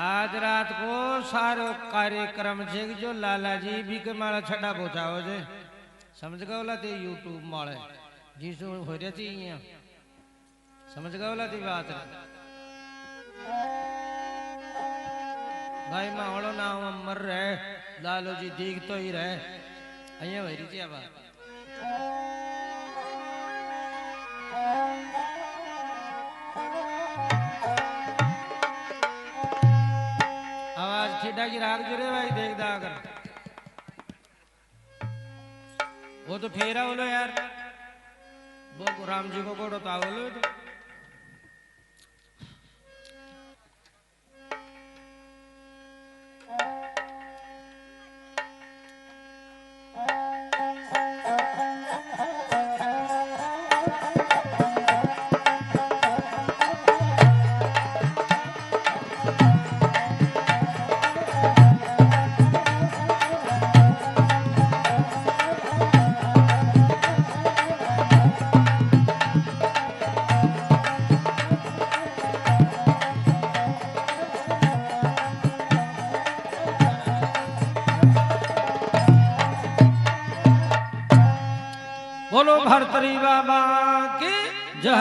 आज रात को सारो कार्यक्रम छे जो लाला जी भी के मारा छड़ा पहुंचाओ जे समझ गए ते यूट्यूब माले जिसो हो रही थी समझ गए ती बात भाई मावड़ो नाम अमर रहे लालो जी दीख तो ही रहे अहिया हो रही थी बात आवाज ठेडा की राग जुड़े भाई देख दा अगर वो तो फेरा बोलो यार वो राम जी को कोड़ो ता बोलो तो बोलो भरतरी बाबा की जय।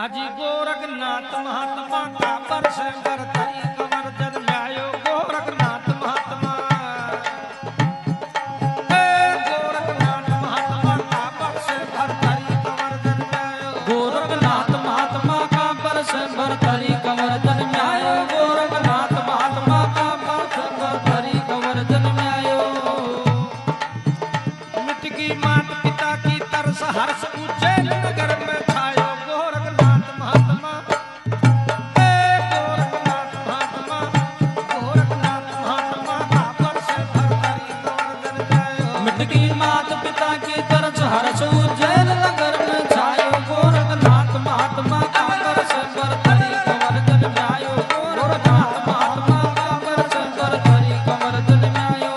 अजी गोरखनाथ महात्मा का वर्ष भरतरी कमर जन्मायो गोरखनाथ महात्मा गोरखनाथ महात्मा का वर्ष भरतरी कमर जन्मायो गोरखनाथ महात्मा का वर्ष भरतरी कमर जन्मायो गोरखनाथ महात्मा का वर्ष भरतरी कमर जन्मायो। मात पिता की तरस हर्ष उज्जैन नगर में छायो गोरखनाथ महात्मा गोरखनाथ महात्मा गोरखनाथ महात्मा का वर्ष भरतरी कमर जन्मायो। मिटकी मात पिता की तरस हर्ष उज्जैन नगर में छायो गोरखनाथ महात्मा का वर्ष भरतरी कमर जन्मायो गोरखनाथ महात्मा का वर्ष भरतरी कमर जन्मायो।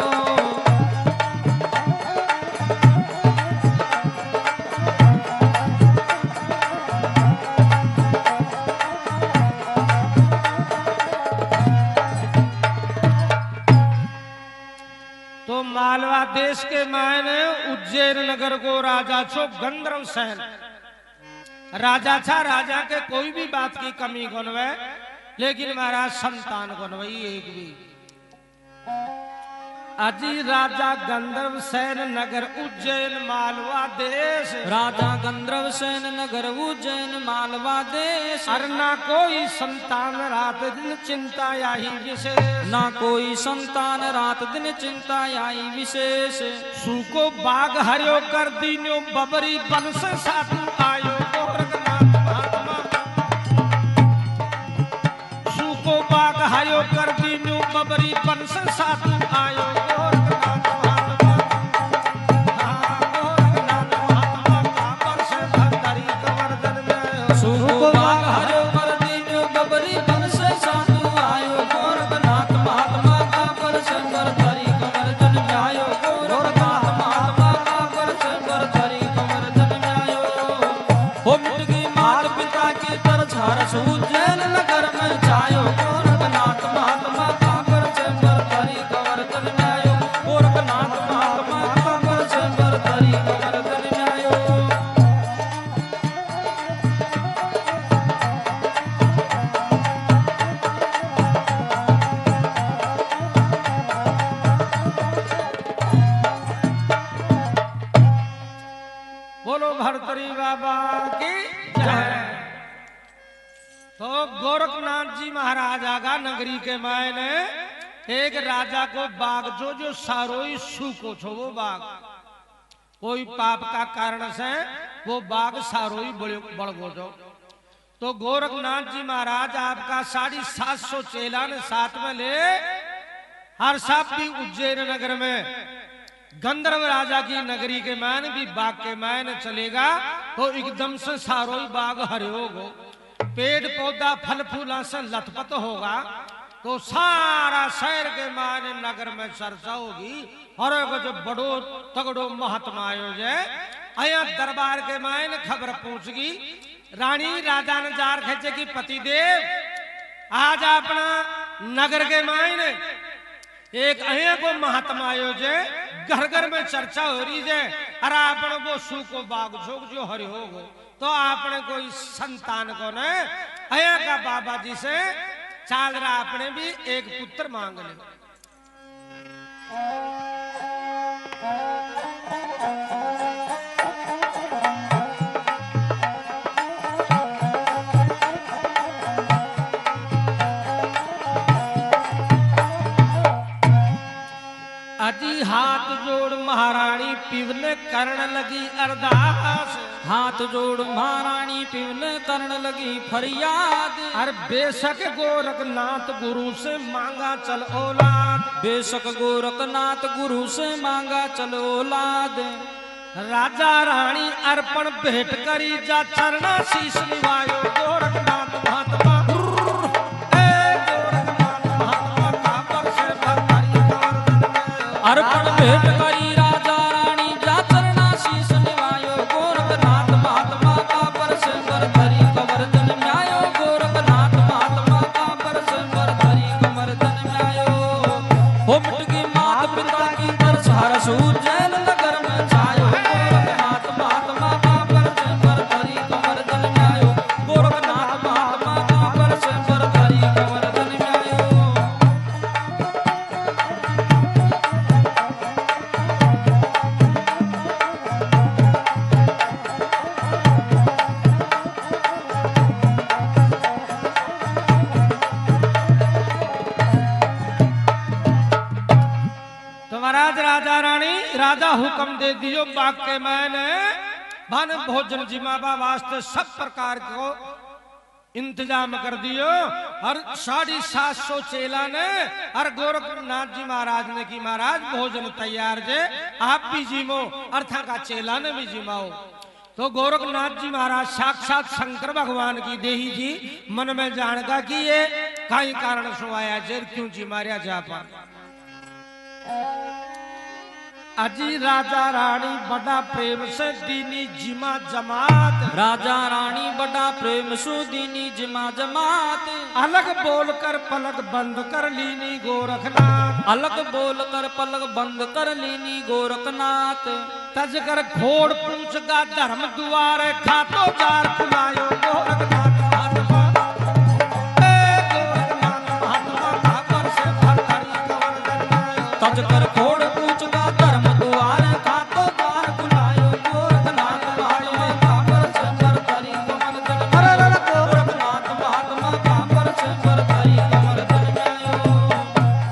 तो मालवा देश के मायने उज्जैन नगर को राजा छो गंधर्व सेन राजा छा राजा के कोई भी बात की कमी गुनवे लेकिन महाराज संतान गुनवई एक भी अजी राजा गंधर्व सेन नगर उज्जैन मालवा देश राजा गंधर्व सेन नगर उज्जैन मालवा देश और ना कोई संतान रात दिन चिंता आई विशेष ना कोई संतान रात दिन चिंता आई विशेष। सूको बाग हरियो कर दीन्यो बबरी बन से साधु आयो गोरखनाथ महात्मा सूको बाग हरियो कर दीन्यो बबरी बन से साधु आयो गोरखनाथ महात्मा गोरखनाथ महात्मा का वर्ष भरतरी कमर जन्मायो। सूको बाग हरियो कर दीन्यो बबरी बन से साधु आयो गोरखनाथ महात्मा का वर्ष भरतरी कमर जन्मायो गोरखनाथ महात्मा का वर्ष भरतरी कमर जन्मायो। हो मिट गई मात पिता की तरस हर्ष उज्जैन नगर में छायो गोरखनाथ महात्मा का वर्ष भरतरी कमर जन्मायो गोरखनाथ महात्मा का वर्ष भरतरी कमर जन्मायो। बोलो भरतरी बाबा की जय। तो गोरखनाथ जी महाराजा का नगरी के मायने एक राजा को बाग जो सारोई सूको छो वो बाग कोई पाप का कारण से वो बाग सारोई बढ़ गो जो। तो गोरखनाथ जी महाराज आपका 750 चेला ने साथ में ले हर साहब भी उज्जैन नगर में गंधर्व राजा की नगरी के मायने भी बाग के मायने चलेगा तो एकदम से सारोई बाग हरे होगो पेड़ पौधा फल फूला से लथपथ होगा तो सारा शहर के मायने नगर में चर्चा होगी और जो बड़ो तगड़ो महात्मा आयो जे अया दरबार के मायने खबर पहुंचगी रानी राजा ने जार खेचे की पतिदेव आज अपना नगर के मायने एक अया को महात्मा आयो जे घर घर में चर्चा हो रही है। अरे आपने वो सू को बाग झोक जो हरि हो गो तो आपने कोई संतान को न अया का बाबा जी से चाल रहा आपने भी एक पुत्र मांग ले। अजी हाथ जोड़ महारानी पिवन करण लगी अरदास। हाथ जोड़ महारानी पिवन करण लगी फरियाद। अर बेशक गोरखनाथ गुरु से मांगा चल औलाद। बेशक गोरखनाथ गुरु से मांगा चल औलाद। राजा रानी अर्पण भेंट करी जा चरणा शीश निभायो गोरखनाथ महात्मा। अर्पण भेंट करी राजा रानी जा चरणा शीश निभायो गोरखनाथ महात्मा का परस वर धरी कमर धन न्यायो। गोरखनाथ महात्मा का परस वर धरी कमर धन न्यायो। हो मिटगी मात पिता की तरस हरस उज्जैन नगर में छायो। गोरखनाथ महात्मा का परस वर धरी कमर धन न्यायो। गोरखनाथ महात्मा का परस वर धरी कमर धन न्यायो। महाराज राजा रानी राजा हुक्म दे दियो बाग के मैंने भन भोजन जिमाबा वास्ते सब प्रकार को इंतजाम कर दियो। और 750 चेला ने और गोरखनाथ जी महाराज ने की महाराज भोजन तैयार जे आप भी जिमो अर्था का चेला ने भी जिमाओ। तो गोरखनाथ जी महाराज साक्षात शंकर भगवान की देही जी मन में जानगा कि ये कई कारण सो आया जे क्यों जी मारिया जा पा। अजी राजा रानी बड़ा प्रेम से दीनी जिमा जमात। राजा रानी बड़ा प्रेम सु दीनी जिमा जमात। अलग बोलकर पलक बंद कर लीनी गोरखनाथ। अलग बोलकर पलक बंद कर लीनी गोरखनाथ। तज कर खोड़ पूछ का धर्म दुआरे खातो जार खुलायो गोरखनाथ महात्मा। गोरखनाथ महात्मा का पर से भर धरी कमर धन न्यायो। तज कर खोड़ पूछ का धर्म दुआरे खातो जार खुलायो। गोरखनाथ महात्मा का पर से भर धरी कमर धन न्यायो। गोरखनाथ महात्मा का पर से भर धरी कमर धन न्यायो।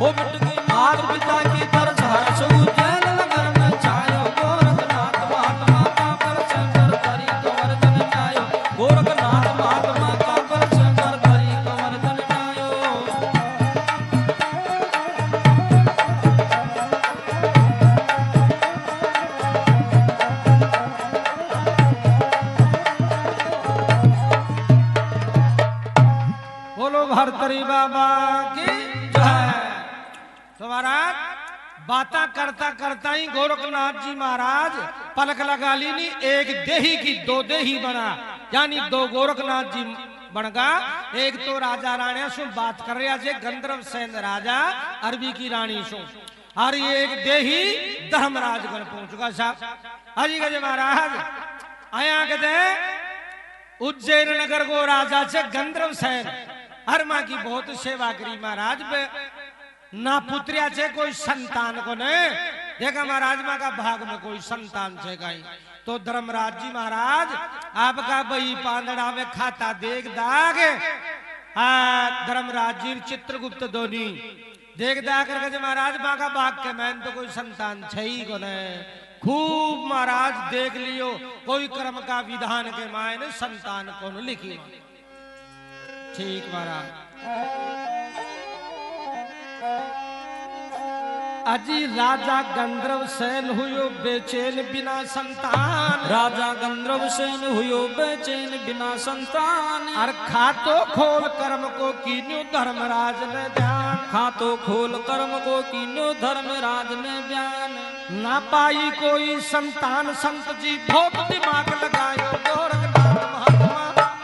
हो मिटगी मात पिता की तरस हर्ष उज्जैन नगर में छायो। गोरखनाथ महात्मा का पर से भर धरी कमर धन न्यायो। गोरखनाथ महात्मा का पर से भर धरी कमर धन न्यायो। बोलो भरतरी बाबा की जय। तो महाराज बाता करता करता ही गोरखनाथ जी महाराज पलक लगा ली नी एक देही की दो देही बना यानी दो गोरखनाथ जी बन गा। एक तो राजा रानी सु बात कर रहा जे गंधर्व सेन राजा अरबी की रानी सु और ये एक देही धर्मराज गण पहुंचगा साहब। हरी गज महाराज आया कहते उज्जैन नगर को राजा से गंधर्व सेन हर माँ की बहुत सेवा करी महाराज ना पुत्रिया से कोई संतान को ने देखा महाराज माँ का भाग में कोई संतान से गई। तो धर्मराज जी महाराज आपका बही पांदड़ा में खाता देख दाग धर्मराज जी चित्रगुप्त धोनी देख दाग करके महाराज माँ का भाग के मैन तो कोई संतान छे ही को ने खूब महाराज देख लियो कोई कर्म का विधान के मायने संतान कौन लिखी। ठीक महाराज अजी राजा गंधर्व सेन हुयो बेचैन बिना संतान। राजा गंधर्व सेन हुयो बेचैन बिना संतान। और खातो खोल कर्म को कीन्यो धर्मराज ने ध्यान। खातो खोल कर्म को कीन्यो धर्मराज ने बयान। ना पाई कोई संतान संत जी बहुत दिमाग लगायो गोरखनाथ महात्मा।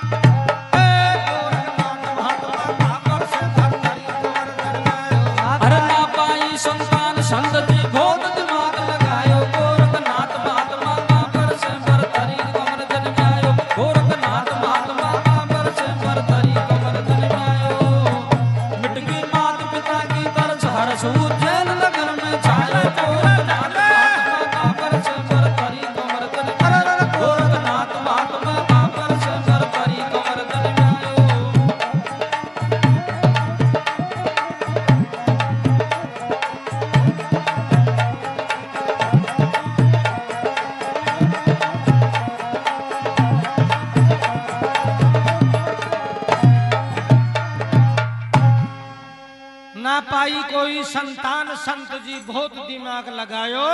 कोई संतान संत जी बहुत दिमाग लगायो,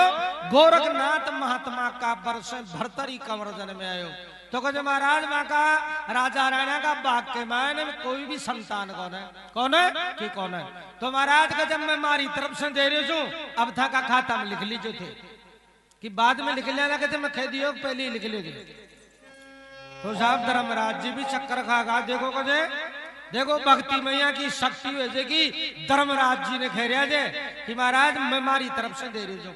गोरखनाथ महात्मा का वर्ष भरतरी कंवर जन में आयो। तो कहे महाराज माँ का राजा राणा का बाग के मायने में कोई भी संतान कौन है, कौन है कि कौन है। तो महाराज का जब मैं मारी तरफ से दे रही हूँ, अब था का खाता में लिख लीजिए थे कि बाद में लिख लेना कहते मैं कह दियो पहले ही लिख लीजिए। तो साहब धर्मराज जी भी चक्कर खागा, देखो कहे देखो भक्ति मैया की शक्ति वैसे की धर्मराज जी ने खेरिया जे कि महाराज मैं मारी तरफ से दे रही हूँ।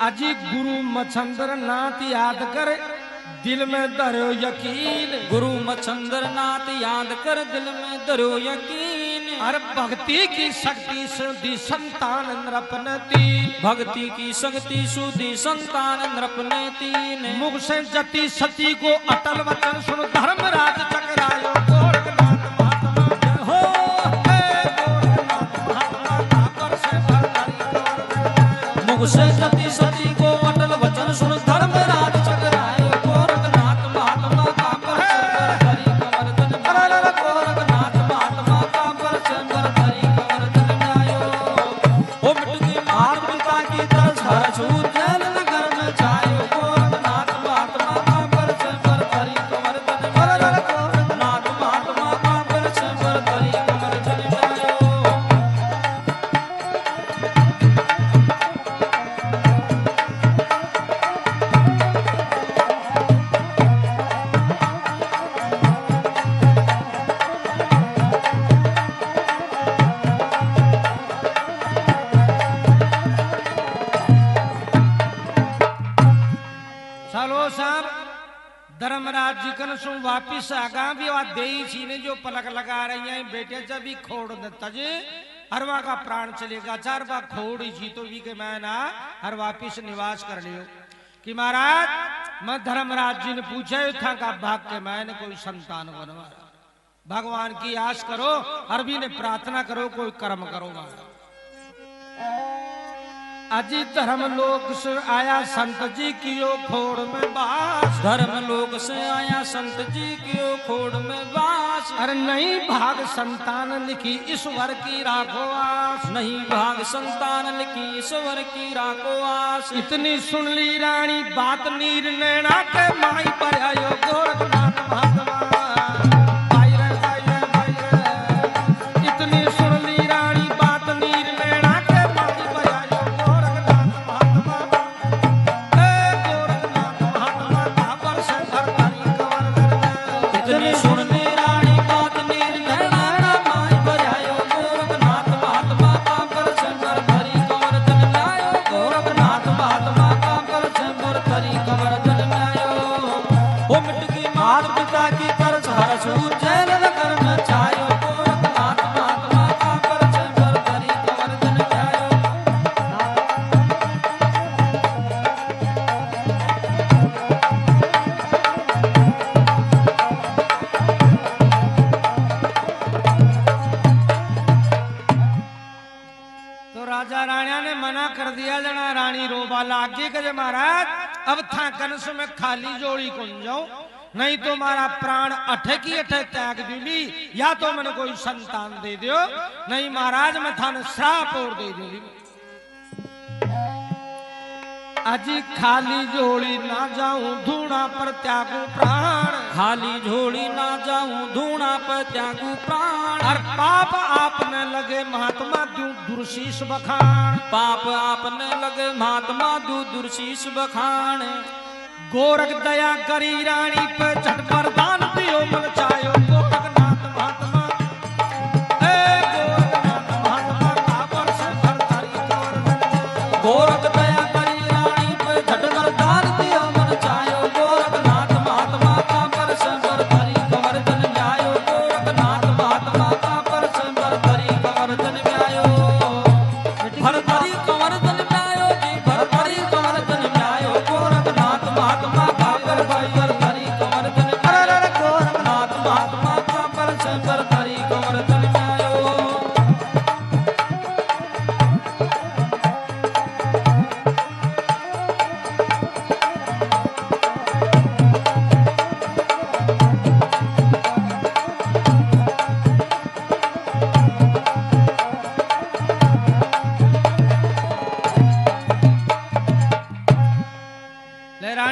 अजी गुरु मच्छंदर नाथ याद कर दिल में धरो यकीन, गुरु मच्छंदर नाथ याद कर दिल में धरो यकीन। अरे भक्ति की शक्ति सुधी संतान नृपन तीन, भक्ति की शक्ति सुधी संतान नृपन तीन। मुख से जति सती को अटल वचन सुन धर्मराज चकरायो गोरखनाथ महात्मा हो, गोरखनाथ महात्मा से भरतरी। मुख से जति सती को अटल वचन सुन धर्मराज चकरायो गोरखनाथ महात्मा का भरतरी कमर तन में, गोरखनाथ महात्मा का भरतरी कमर तन में आयो। ओ मिट की मात पिता की तरस हर छूट जल नगर में जायो, गोरखनाथ महात्मा का भरतरी कमर तन में, गोरखनाथ महात्मा का भरतरी कमर तन में आयो। चलो साहब धर्मराज जी कन सु वापिस आगा भी वह दे छी ने जो पलक लगा रही है बेटे जब भी खोड़ न तजे हरवा का प्राण चलेगा, चार बा खोड़ जी तो भी के मैं ना हर वापिस निवास कर लियो। कि महाराज मैं धर्मराज जी ने पूछा था का भाग के मैंने कोई संतान बनवा, भगवान की आस करो अरबी ने प्रार्थना करो कोई कर्म करो। अजी धर्म लोक से आया संत जी की ओ खोड़ में बास, धर्म लोक से आया संत जी की ओ खोड़ में वास। अरे नहीं भाग संतान लिखी ईश्वर की राखो आस, नहीं भाग संतान लिखी ईश्वर की राखो आस। इतनी सुन ली रानी बात नीर नैना के माई पर आयो गोरखनाथ महात्मा। इतनी सुन ली रानी बात नीर नैना के माई पर आयो गोरखनाथ महात्मा। गोरखनाथ महात्मा का वर्ष भरतरी कंवर। इतनी सुन ली रानी बात नीर नैना माई पर आयो, गोरखनाथ महात्मा का वर्ष भरतरी कंवर तन में आयो, गोरखनाथ महात्मा का वर्ष भरतरी कंवर तन में आयो। ओ मिट की मात पिता की तरस हर सूर जैन नगर में छायो, गोरखनाथ महात्मा का वर्ष भरतरी कंवर तन में आयो। तो राजा राणा ने मना कर दिया जना रानी रोबा लागे के महाराज अब था कनस में खाली जोड़ी कौन जाऊं, नहीं तो मारा प्राण अठे की अठे त्याग दूंगी, या तो मैंने कोई संतान दे दियो, नहीं महाराज मैं थाने श्राप और दे दूंगी। अजी खाली जोड़ी ना जाऊं धूणा पर त्यागू प्राण, खाली झोली ना जाऊं धूणा पर त्यागू प्राण। और पाप आपने लगे महात्मा दूं दुर्शीष बखान, पाप आपने लगे महात्मा दुर्शीष बखान। गोरख दया करी रानी पे झट वरदान दियो मन चायो गोरखनाथ महात्मा। गोरखनाथ महात्मा का वर्ष भरतरी कंवर। गोरख दया करी रानी पे झट वरदान दियो मन चायो, गोरखनाथ महात्मा का वर्ष भरतरी कंवर तन में आयो, गोरखनाथ महात्मा का वर्ष भरतरी कंवर तन में आयो। भरतरी कंवर तन में आयो जी, भरतरी कंवर तन में आयो, गोरखनाथ महात्मा का वर्ष भरतरी कंवर तन में आयो, गोरखनाथ महात्मा का वर्ष भरतरी कंवर तन में आयो।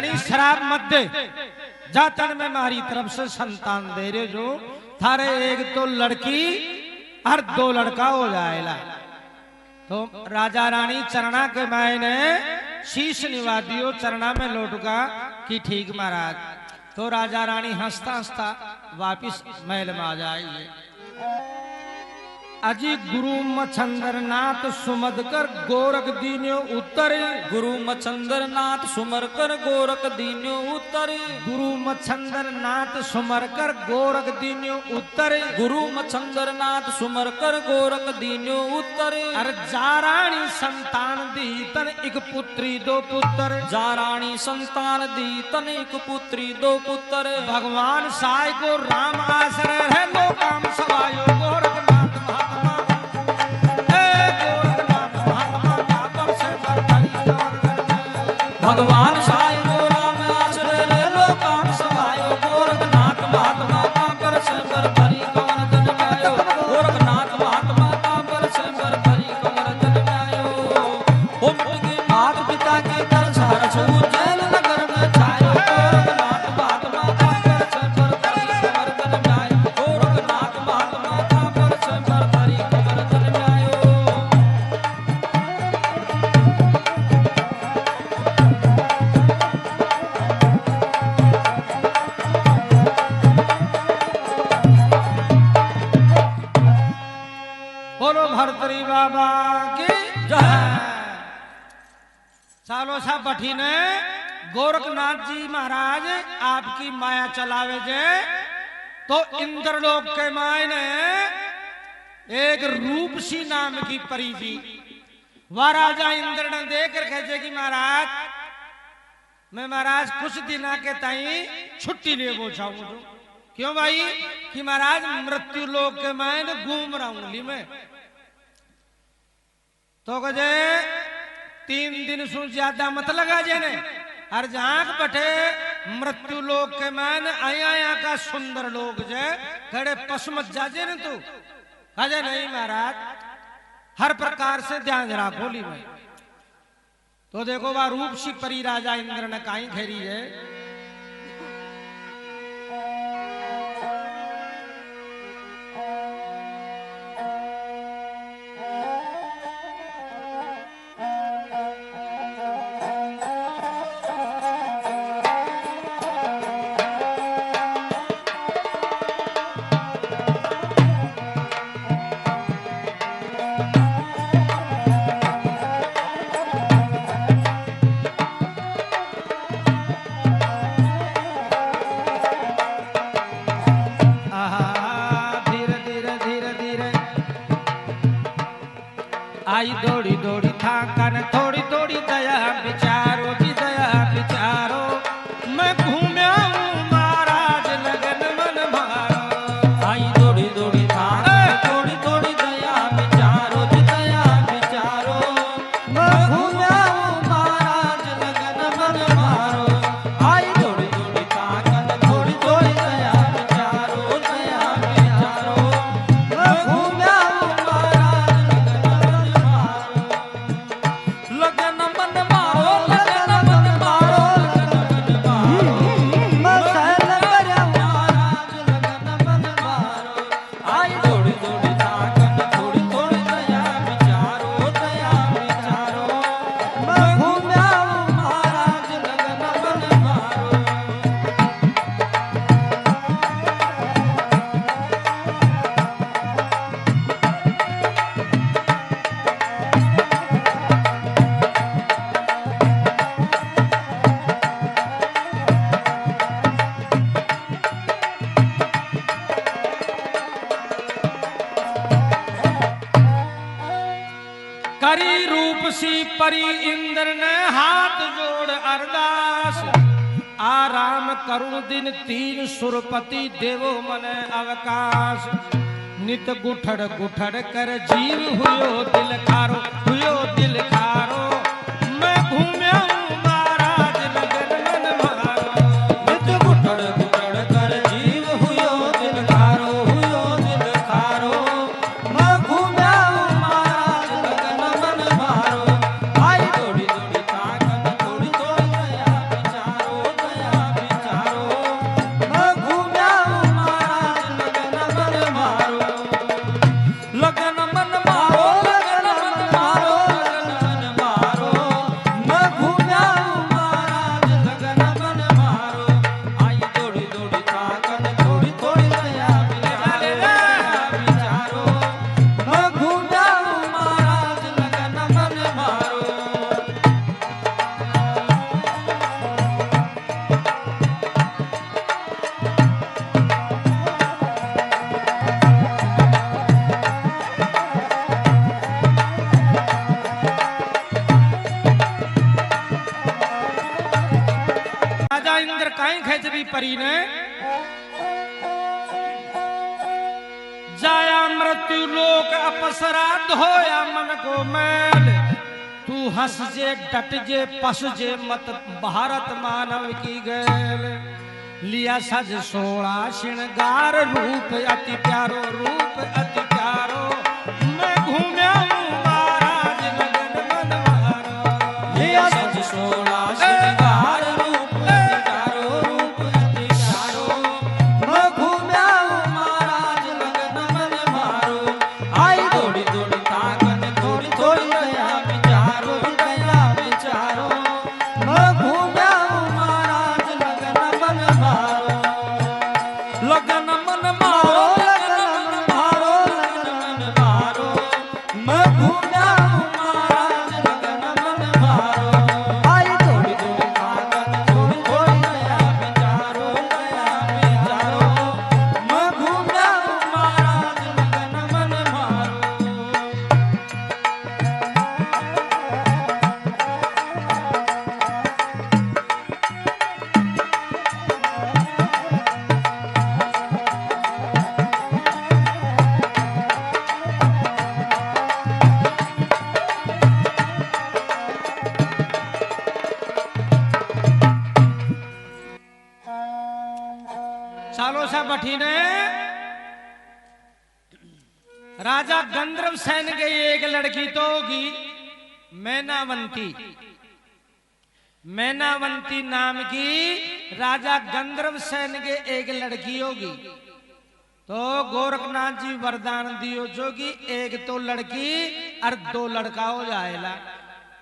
रानी शराब मत दे, जातन में हमारी तरफ से संतान दे रहे जो थारे एक तो लड़की और 2 लड़का हो जाएगा। तो राजा रानी चरणा के मायने शीश निवा दियो, चरणा में लौटगा कि ठीक महाराज। तो राजा रानी हंसता हंसता वापिस महल में आ जाएंगे। अजी गुरु मच्छंदर नाथ सुमद कर गोरख दीन्यो उत्तर। गुरु मच्छंदर नाथ सुमर कर गोरख दीन्यो उत्तर। गुरु मच्छंदर नाथ सुमर कर गोरख दीन्यो उत्तर। गुरु मच्छंदर नाथ सुमर कर गोरख दीन्यो उत्तर। अरे जाराणी संतान दी तन एक पुत्री 2 पुत्र। जाराणी संतान दी तन एक पुत्री 2 पुत्र। भगवान साई को राम आश्रय है लोकाम सवायो गोरखनाथ भगवान साई को राम आश्रय रे लोकाम सवायो गोरखनाथ महात्मा का पर संबर भरी कमर जन गायो। गोरखनाथ महात्मा का पर संबर भरी कमर जन गायो। हो मिट मात पिता के कर सार छू जैल नगर में छायो। गोरखनाथ महात्मा का पर संबर भरी कमर जन गायो। गोरखनाथ महात्मा का पर संबर भरी कमर जन गायो। बोलो भरतरी बाबा की जय। सालों सा बठी ने गोरखनाथ जी महाराज आपकी माया चलावे जे तो इंद्रलोक के मायने एक रूपसी नाम की परी जी वह राजा इंद्र ने देख कर कहे कि महाराज मैं महाराज कुछ दिन के ताई छुट्टी ले वो चाहूँ। क्यों भाई कि महाराज मृत्यु लोक के मायने घूम रहा हूं मैं। तो कहे 3 दिन सु ज्यादा मत लगा जेने और जहां बटे मृत्यु लोक के मैंने आया का सुंदर लोग जे खड़े पसमत जाजे न तू कहे नहीं महाराज हर प्रकार से ध्यान रखो ली में। तो देखो वह रूप सी परी राजा इंद्र ने काई घेरी है। आई दौड़ी दौड़ी था कन थोड़ी थोड़ी दया बिचारो जी दया बिचारो मैं घूम्या हूँ महाराज लगन मन मारो। आई दौड़ी दौड़ी था थोड़ी थोड़ी दया बिचारो जी दया बिचारो मैं घूम्या हूँ महाराज लगन मन मारो। आई दौड़ी दौड़ी था थोड़ी थोड़ी दया बिचारो मैं घूम्या हूँ महाराज लगन मन मारो। लगन मन मारो लगन मन मारो मैं सहल करया महाराज लगन मन मारो। आई दौड़ी दौड़ी थाकन थोड़ी थोड़ी दया बिचारो मैं घूम्या हूँ महाराज लगन मन मारो। करी रूप सी परी इंद्र ने हाथ जोड़ अरदास आराम करुण दिन 3 सुरपति देवो मन अवकाश। नित गुठड़ गुठड़ कर जीव हुयो दिल खारो मैं घूम्या हूँ महाराज लगन मन मारो। नित गुठड़ गुठड़ कर जीव हुयो दिल खारो मैं घूम्या हूँ महाराज लगन मन मारो। आई दौड़ी दौड़ी थाकन थोड़ी थोड़ी दया बिचारो खेचवी परी ने जाया मृत्यु लोक अपसरा धोया मन को मैल तू हंस जे डट जे पस जे मत भारत मानव की गैल लिया सज सोड़ा श्रृंगार रूप अति प्यारो रूप अति प्यारो मैं घूम्या हूँ महाराज लगन मन मारो लिया सज सोड़ा श्रृंगार रूप अति प्यारो रूप अति प्यारो मैं घूम्या हूँ महाराज लगन मन मारो आई दौड़ी दौड़ी ताकत थोड़ी थोड़ी गया विचारो मैं घूम्या हूँ महाराज लगन मन मारो लगन मन मारो लगन मन मारो लगन मन मारो मैं घूम्या हूँ महाराज लगन मन मारो आई थोड़ी थोड़ी ताकत थोड़ी थोड़ी गया विचारो मैं घूम्या हूँ महाराज लगन मन मारो सालों सा बठी ने राजा गंधर्व सेन के एक लड़की तो होगी मैनावंती मैनावंती नाम की राजा गंधर्व सेन के एक लड़की होगी तो गोरखनाथ जी वरदान दियो जो कि एक तो लड़की और दो लड़का हो जाएगा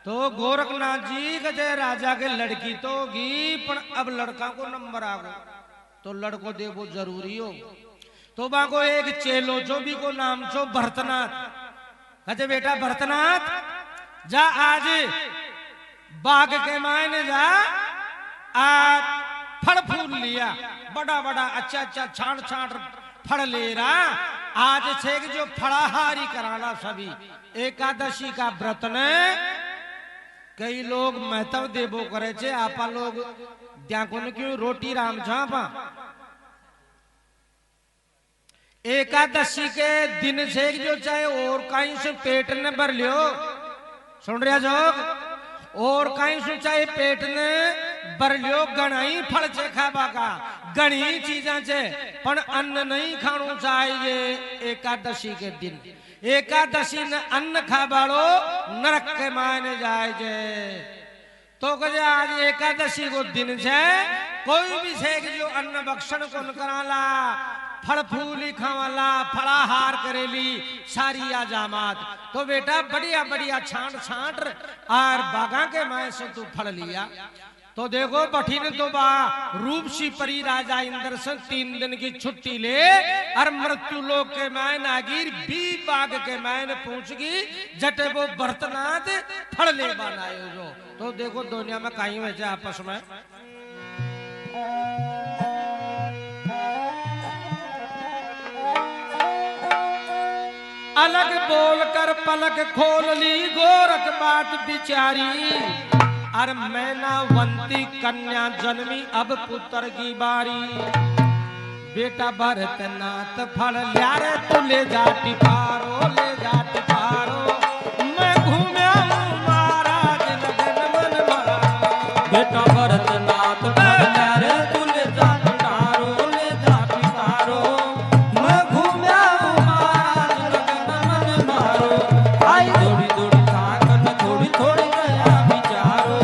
तो गोरखनाथ जी कहे राजा के लड़की तो होगी पर अब लड़का को नंबर आ गो तो लड़को देवो जरूरी हो तो बाको एक चेलो जो भी को नाम छो भरतनाथ कहते बेटा भरतनाथ जा आज बाग के मायने जा आज फल फूल लिया बड़ा बड़ा अच्छा अच्छा छाट छाट फल ले रहा आज छे जो फलाहारी कराना सभी एकादशी का व्रत ने कई लोग महत्व देवो करे छे आपा लोग त्याकों क्यों रोटी राम झापा एकादशी के दिन से जो चाहे और कहीं से पेट ने भर लियो सुन रहा जो और कहीं से चाहे पेट ने भर लियो गणाई फल छे खाबा का गणी चीजा छे पण अन्न नहीं खाणु चाहिए एकादशी के दिन एकादशी ने अन्न खाबाड़ो नरक के मायने जाए जे तो कहे आज एकादशी को दिन है कोई भी है जो अन्न भक्षण को कराला फल फूली खावाला फलाहार करेली सारी आजामात तो बेटा बढ़िया बढ़िया छांट छांट और बागा के माए से तू फल लिया तो देखो बठीन तो बा रूपसी परी राजा इंद्र से 3 दिन की छुट्टी ले और मृत्यु लोक के माय नागिर बी बाग के माय ने पूछ गई जटे वो भरतनाथ फल ले बनायो जो तो देखो दुनिया में कहीं वैसे आपस में अलग बोलकर पलक खोल ली गोरख बात बिचारी और मैनावंती कन्या जन्मी अब पुत्र की बारी बेटा भरतनाथ फल लिया रे तू ले जाती पारो ले जाती पारो मैं घूम्या हूँ महाराज लगन मन मारो बेटा भरतनाथ फल लिया रे तू ले जाती पारो ले जाती पारो मैं घूम्या हूँ महाराज लगन मन मारो आई दौड़ी दौड़ी ताकत थोड़ी थोड़ी गया विचारो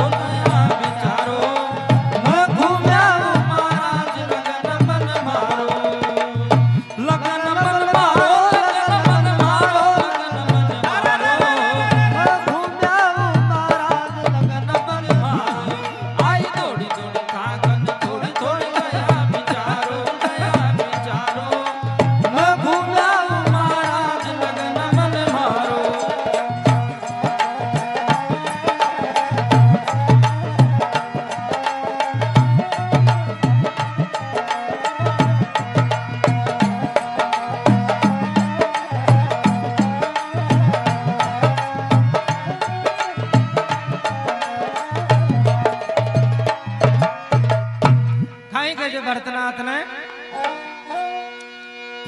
मैं घूम्या हूँ महाराज लगन मन मारो लगन मन मारो लगन मन मारो लगन मन मारो मैं घूम्या हूँ महाराज लगन मन मारो आई दौड़ी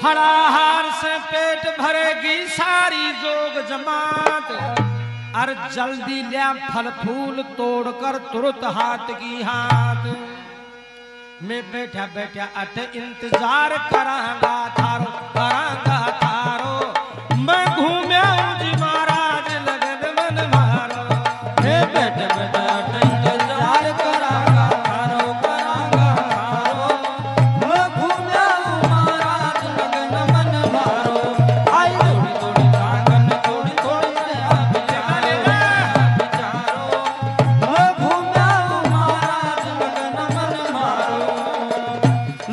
फलाहार से पेट भरेगी सारी जोग जमात, और जल्दी लिया फल फूल तोड़कर तुरंत हाथ की हाथ। मैं बैठा बैठा अट इंतजार करांगा थारो, करांगा थारो, मैं घूम्या जी महाराज लगन मन मारो। मैं बैठा बैठा अट इंतजार करांगा थारो, करांगा थारो, मैं घूम्या महाराज लगन मन मारो। आई थोड़ी थोड़ी ताकन थोड़ी थोड़ी दया विचारो, विचारो, मैं घूम्या महाराज लगन मन मारो।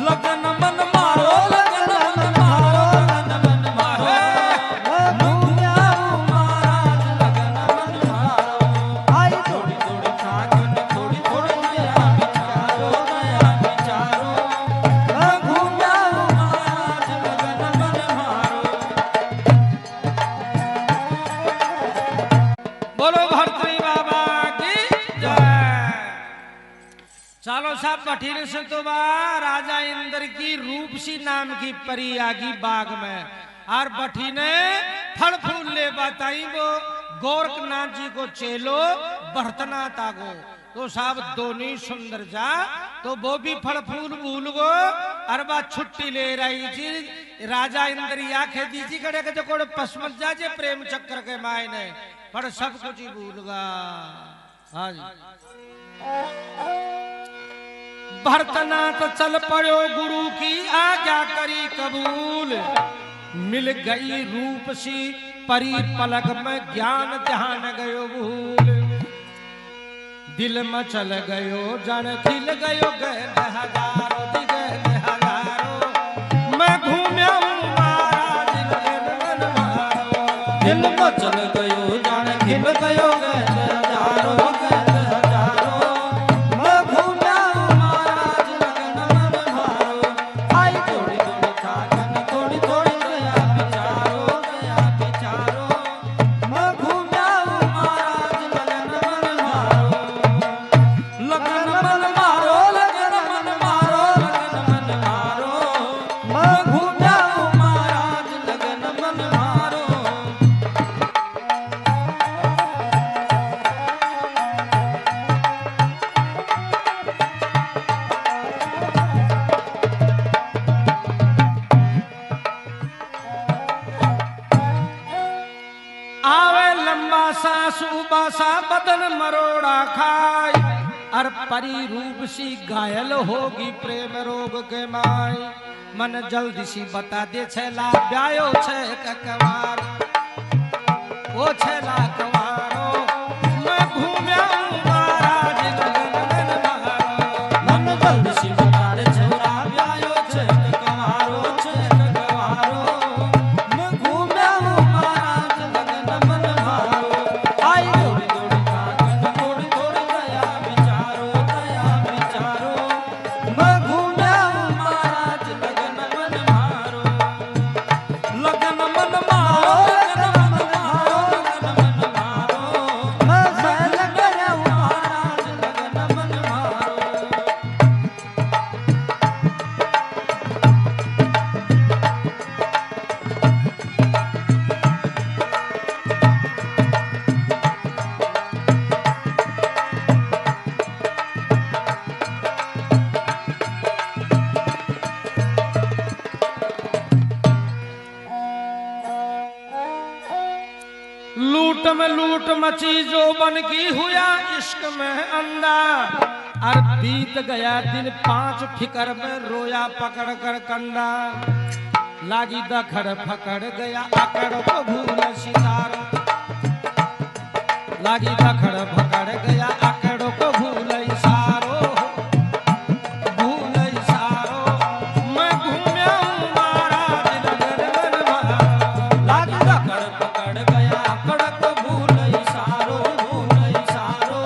लगन मन मारो, लगन मन मारो, लगन मन मारो, मैं घूम्या महाराज लगन मन मारो। आई थोड़ी थोड़ी ताकन थोड़ी थोड़ी दया विचारो, दया विचारो, मैं घूम्या महाराज लगन मन मारो। बोलो भर्तरी बाबा की जय। चलो साहब बठीर से तो राजा इंद्र की रूपसी नाम की परी आगी बाग में, और बठी ने फल फूल ले बताई वो गोरखनाथ जी को चेलो बर्तना तागो। तो साहब दोनों सुंदर जा, तो वो भी फल फूल भूल गो, और बात छुट्टी ले रही थी। राजा इंद्र या खेती जी कड़े के कोड़े पसमत जा जे प्रेम चक्कर के मायने, पर सब कुछ ही भूल गा। हाँ जी। भरतनाथ चल पड़ो गुरु की आज्ञा करी कबूल, मिल गई रूप सी परी पलक में ज्ञान ध्यान गयो भूल। दिल में चल गयो जन खिल गयो गए हजारों दिगल हजारों, मैं घूम्या हूँ महाराज लगन मारो। दिल में चल गयो जान खिल गयो गए हजारों, गए हजारों, मैं घूम्या हूँ महाराज लगन मन मारो। आई थोड़ी थोड़ी ताकन थोड़ी थोड़ी दया विचारो, दया विचारो, मैं घूम्या हूँ महाराज लगन मन मारो। लगन मन मारो, लगन मन मारो, लगन मन मारो, मैं घूम्या हूँ महाराज लगन मन मारो। आवे लंबा सा सूबा सा बदन मरोड़ा खाई, और परी रूप सी घायल होगी प्रेम रोग के माई। मन जल्दी सी बता दे छेला ब्यायो छे ककवार, ओ छेला कवारो, मैं घूम्या हूँ महाराज लगन मारो। मन जल्दी सी बता दे छौरा ब्यायो छे ककवारो, छे ककवारो, मैं घूम्या हूँ महाराज लगन मन मारो। आई थोड़ी थोड़ी ताकन थोड़ी थोड़ी दया विचारो, दया विचारो, मैं घूम्या हूँ महाराज लगन मन मारो। लगन मन मारो, लगन मन मारो, लगन मन मारो, मैं सहल गया हूँ महाराज लगन मन मारो। लूट में लूट मची जो बन की हुआ इश्क में अंधा, और बीत गया दिन 5 फिकर में रोया पकड़ कर कंधा। लागी दखड़ फकड़ गया अकड़ को भूल सितारा, लागी दखड़ फकड़ गया अकड़ को भूल इशारो, भूल इशारो, मैं घूम्या हूँ महाराज लगन मारो। लागी दखड़ पकड़ गया अकड़ को भूल इशारो, भूल इशारो,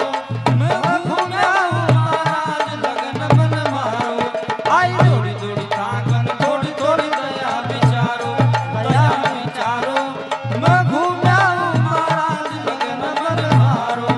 मैं घूम्या हूँ महाराज लगन मन मारो। आई थोड़ी थोड़ी ताकन थोड़ी थोड़ी दया विचारो, दया विचारो, मैं घूम्या हूँ महाराज लगन मन मारो।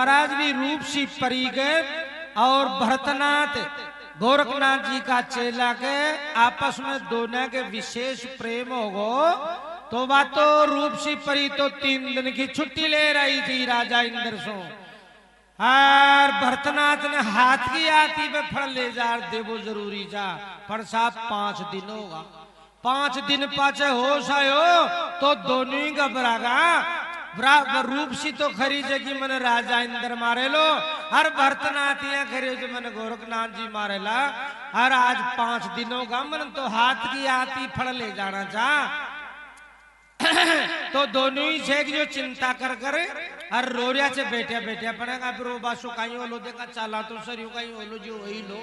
महाराज भी रूपसी परी के और भरतनाथ गोरखनाथ जी का चेला के आपस में दोनों के विशेष प्रेम होगो। तो बात तो रूपसी परी तो 3 दिन की छुट्टी ले रही थी राजा इंद्र से, और भरतनाथ ने हाथ की आती पे फल ले जा देवो जरूरी जा, पर साहब 5 दिन होगा। 5 दिन पाचे होश आयो तो दोनों ही घबरागा। रूपसी तो खरी जगी मन राजा इंद्र मारे लो, हर भरतनाथ यहाँ खरी जो मन गोरखनाथ जी मारे ला। और आज 5 दिनों का मन तो हाथ की आती फल ले जाना चाह। तो दोनों ही छे जो चिंता कर करे और रोरिया से बैठे बैठे पड़ेगा। फिर वो बासु कहीं ओलो देखा चाला तो सरियो कहीं ओलो जो वही लो।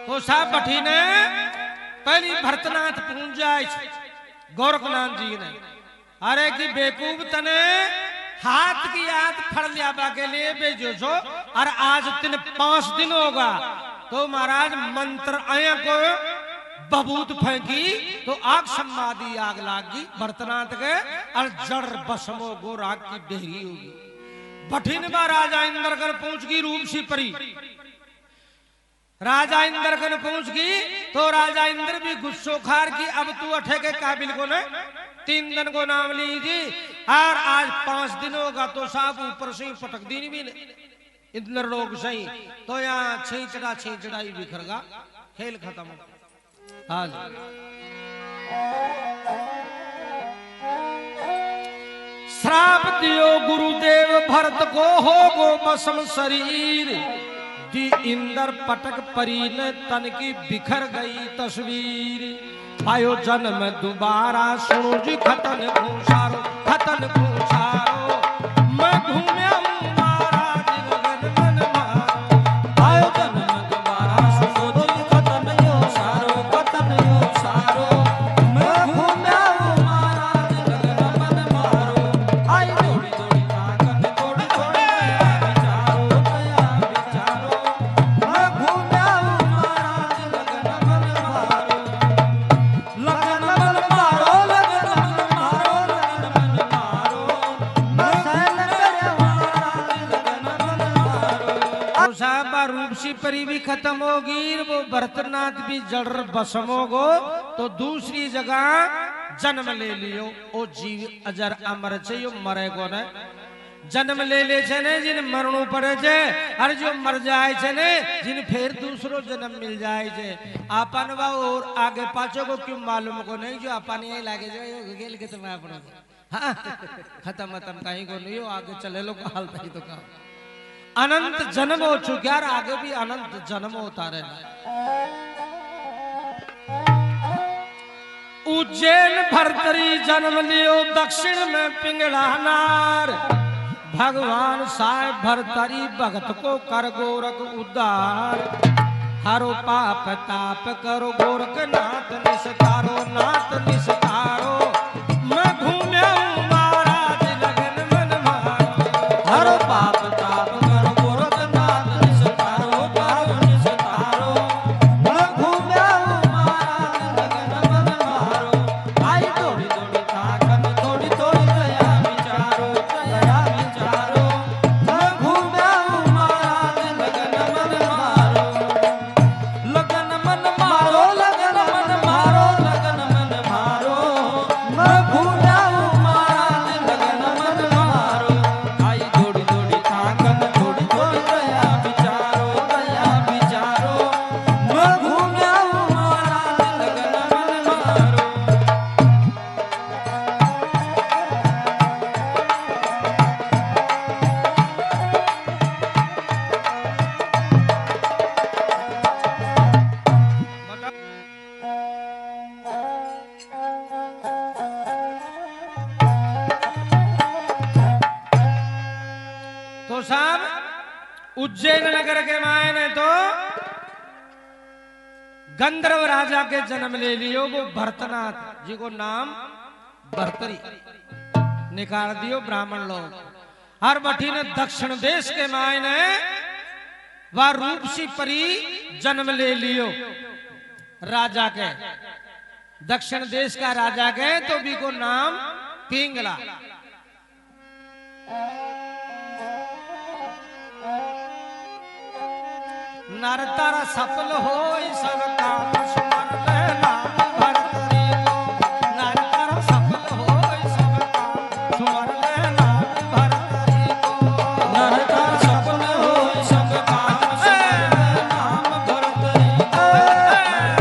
तो साहब बठी ने पहली भरतनाथ पूछ जाए गोरखनाथ जी ने, अरे की बेकूफ तने हाथ की याद फड़ लिया के लिए भेजो छो, और आज 5 दिन होगा। तो महाराज मंत्र आया को बबूत फेंकी तो आग समाधि आग लागी भरतनाथ के, और जड़ बसमो गो राग की डेहरी होगी। बठिन बा राजा इंद्र कर पूछ की रूपसी परी, राजा इंद्र कर पूछ की। तो राजा इंद्र भी गुस्सो खार की, अब तू अठे के काबिल को ने 3 दिन को नाम लीजिए, और आज 5 दिन होगा तो साहब ऊपर से ही पटक दी भी इंद्र लोग सही। तो यहाँ छींचड़ा ही बिखरगा, खेल खत्म हो। हाँ श्राप दियो गुरुदेव भरत को हो गो मसम शरीर, दी इंदर पटक परी ने तन की बिखर गई तस्वीर। आयो जन्म दोबारा सुनो जी खतन खूंसारो, खतन खूंसारो। मैं घूम्या हूँ महाराज लगन मन मारो, आयो जन्म दोबारा सुनो जी खतन यो सारो, खतन यो सारो। मैं घूम्या हूँ महाराज लगन मन मारो, आई थोड़ी थोड़ी ताकत थोड़ी थोड़ी गया विचारो, गया विचारो। मैं घूम्या हूँ महाराज लगन मन मारो, लगन मन मारो, लगन मन मारो, लगन मन मारो। मैं सहन करे महाराज लगन मन मारो। साहब रूपसी परी भी खत्म होगी, वो भरतनाथ भी जड़ बसम होगो। तो दूसरी जगह जन्म ले लियो, ओ जीव अजर अमर छे यो मरे को ने जन्म ले ले छे ने, जिन मरणो पड़े छे, और जो मर जाए छे ने जिन फिर दूसरो जन्म मिल जाए छे। आपन बा और आगे पाछो को क्यों मालूम को नहीं, जो अपन यही लागे जो यो गेल के तुम अपन हां खत्म कहीं को नहीं हो, आगे चले लो हाल तही तो का अनंत जन्म हो चुका, और आगे भी अनंत जन्म होता रहना। उज्जैन भरतरी जन्म लियो दक्षिण में पिंगला नार, भगवान साहेब भरतरी भगत को कर गोरख उद्धार। हरो पाप ताप करो गोरख नाथ निस्तारो, नाथ निस्तारो। मैं घूम्या हूँ महाराज लगन मन मारो, हरो पाप ताप करो गोरख नाथ निस्तारो, तारो निस्तारो। मैं घूम्या हूँ महाराज लगन मन मारो, आई थोड़ी थोड़ी ताकत थोड़ी थोड़ी दया विचारो, दया विचारो। मैं घूम्या हूँ महाराज लगन मन मारो, लगन मन मारो, लगन मन मारो, लगन मन मारो। मैं घूम्या हूँ महाराज लगन मन मारो, आई थोड़ी थोड़ी ताकत थोड़ी थोड़ी दया विचारो, दया विचारो। मैं घूम्या हूँ महाराज लगन मन मारो। तो साहब उज्जैन नगर के मायने तो गंधर्व राजा के जन्म ले लियो, वो भरतनाथ जी को नाम भरतरी निकाल दियो ब्राह्मण लोग। हर बठी ने दक्षिण देश के मायने वह रूपसी परी जन्म ले लियो राजा के, दक्षिण देश का राजा के, तो भी को नाम पिंगला। नर तारा सफल होई सब काम सुमर ले नाम भरतरी को नर तारा सफल होई सब काम सुमर ले नाम भरतरी को नर तारा सफल होई सब काम सुमर ले नाम भरतरी को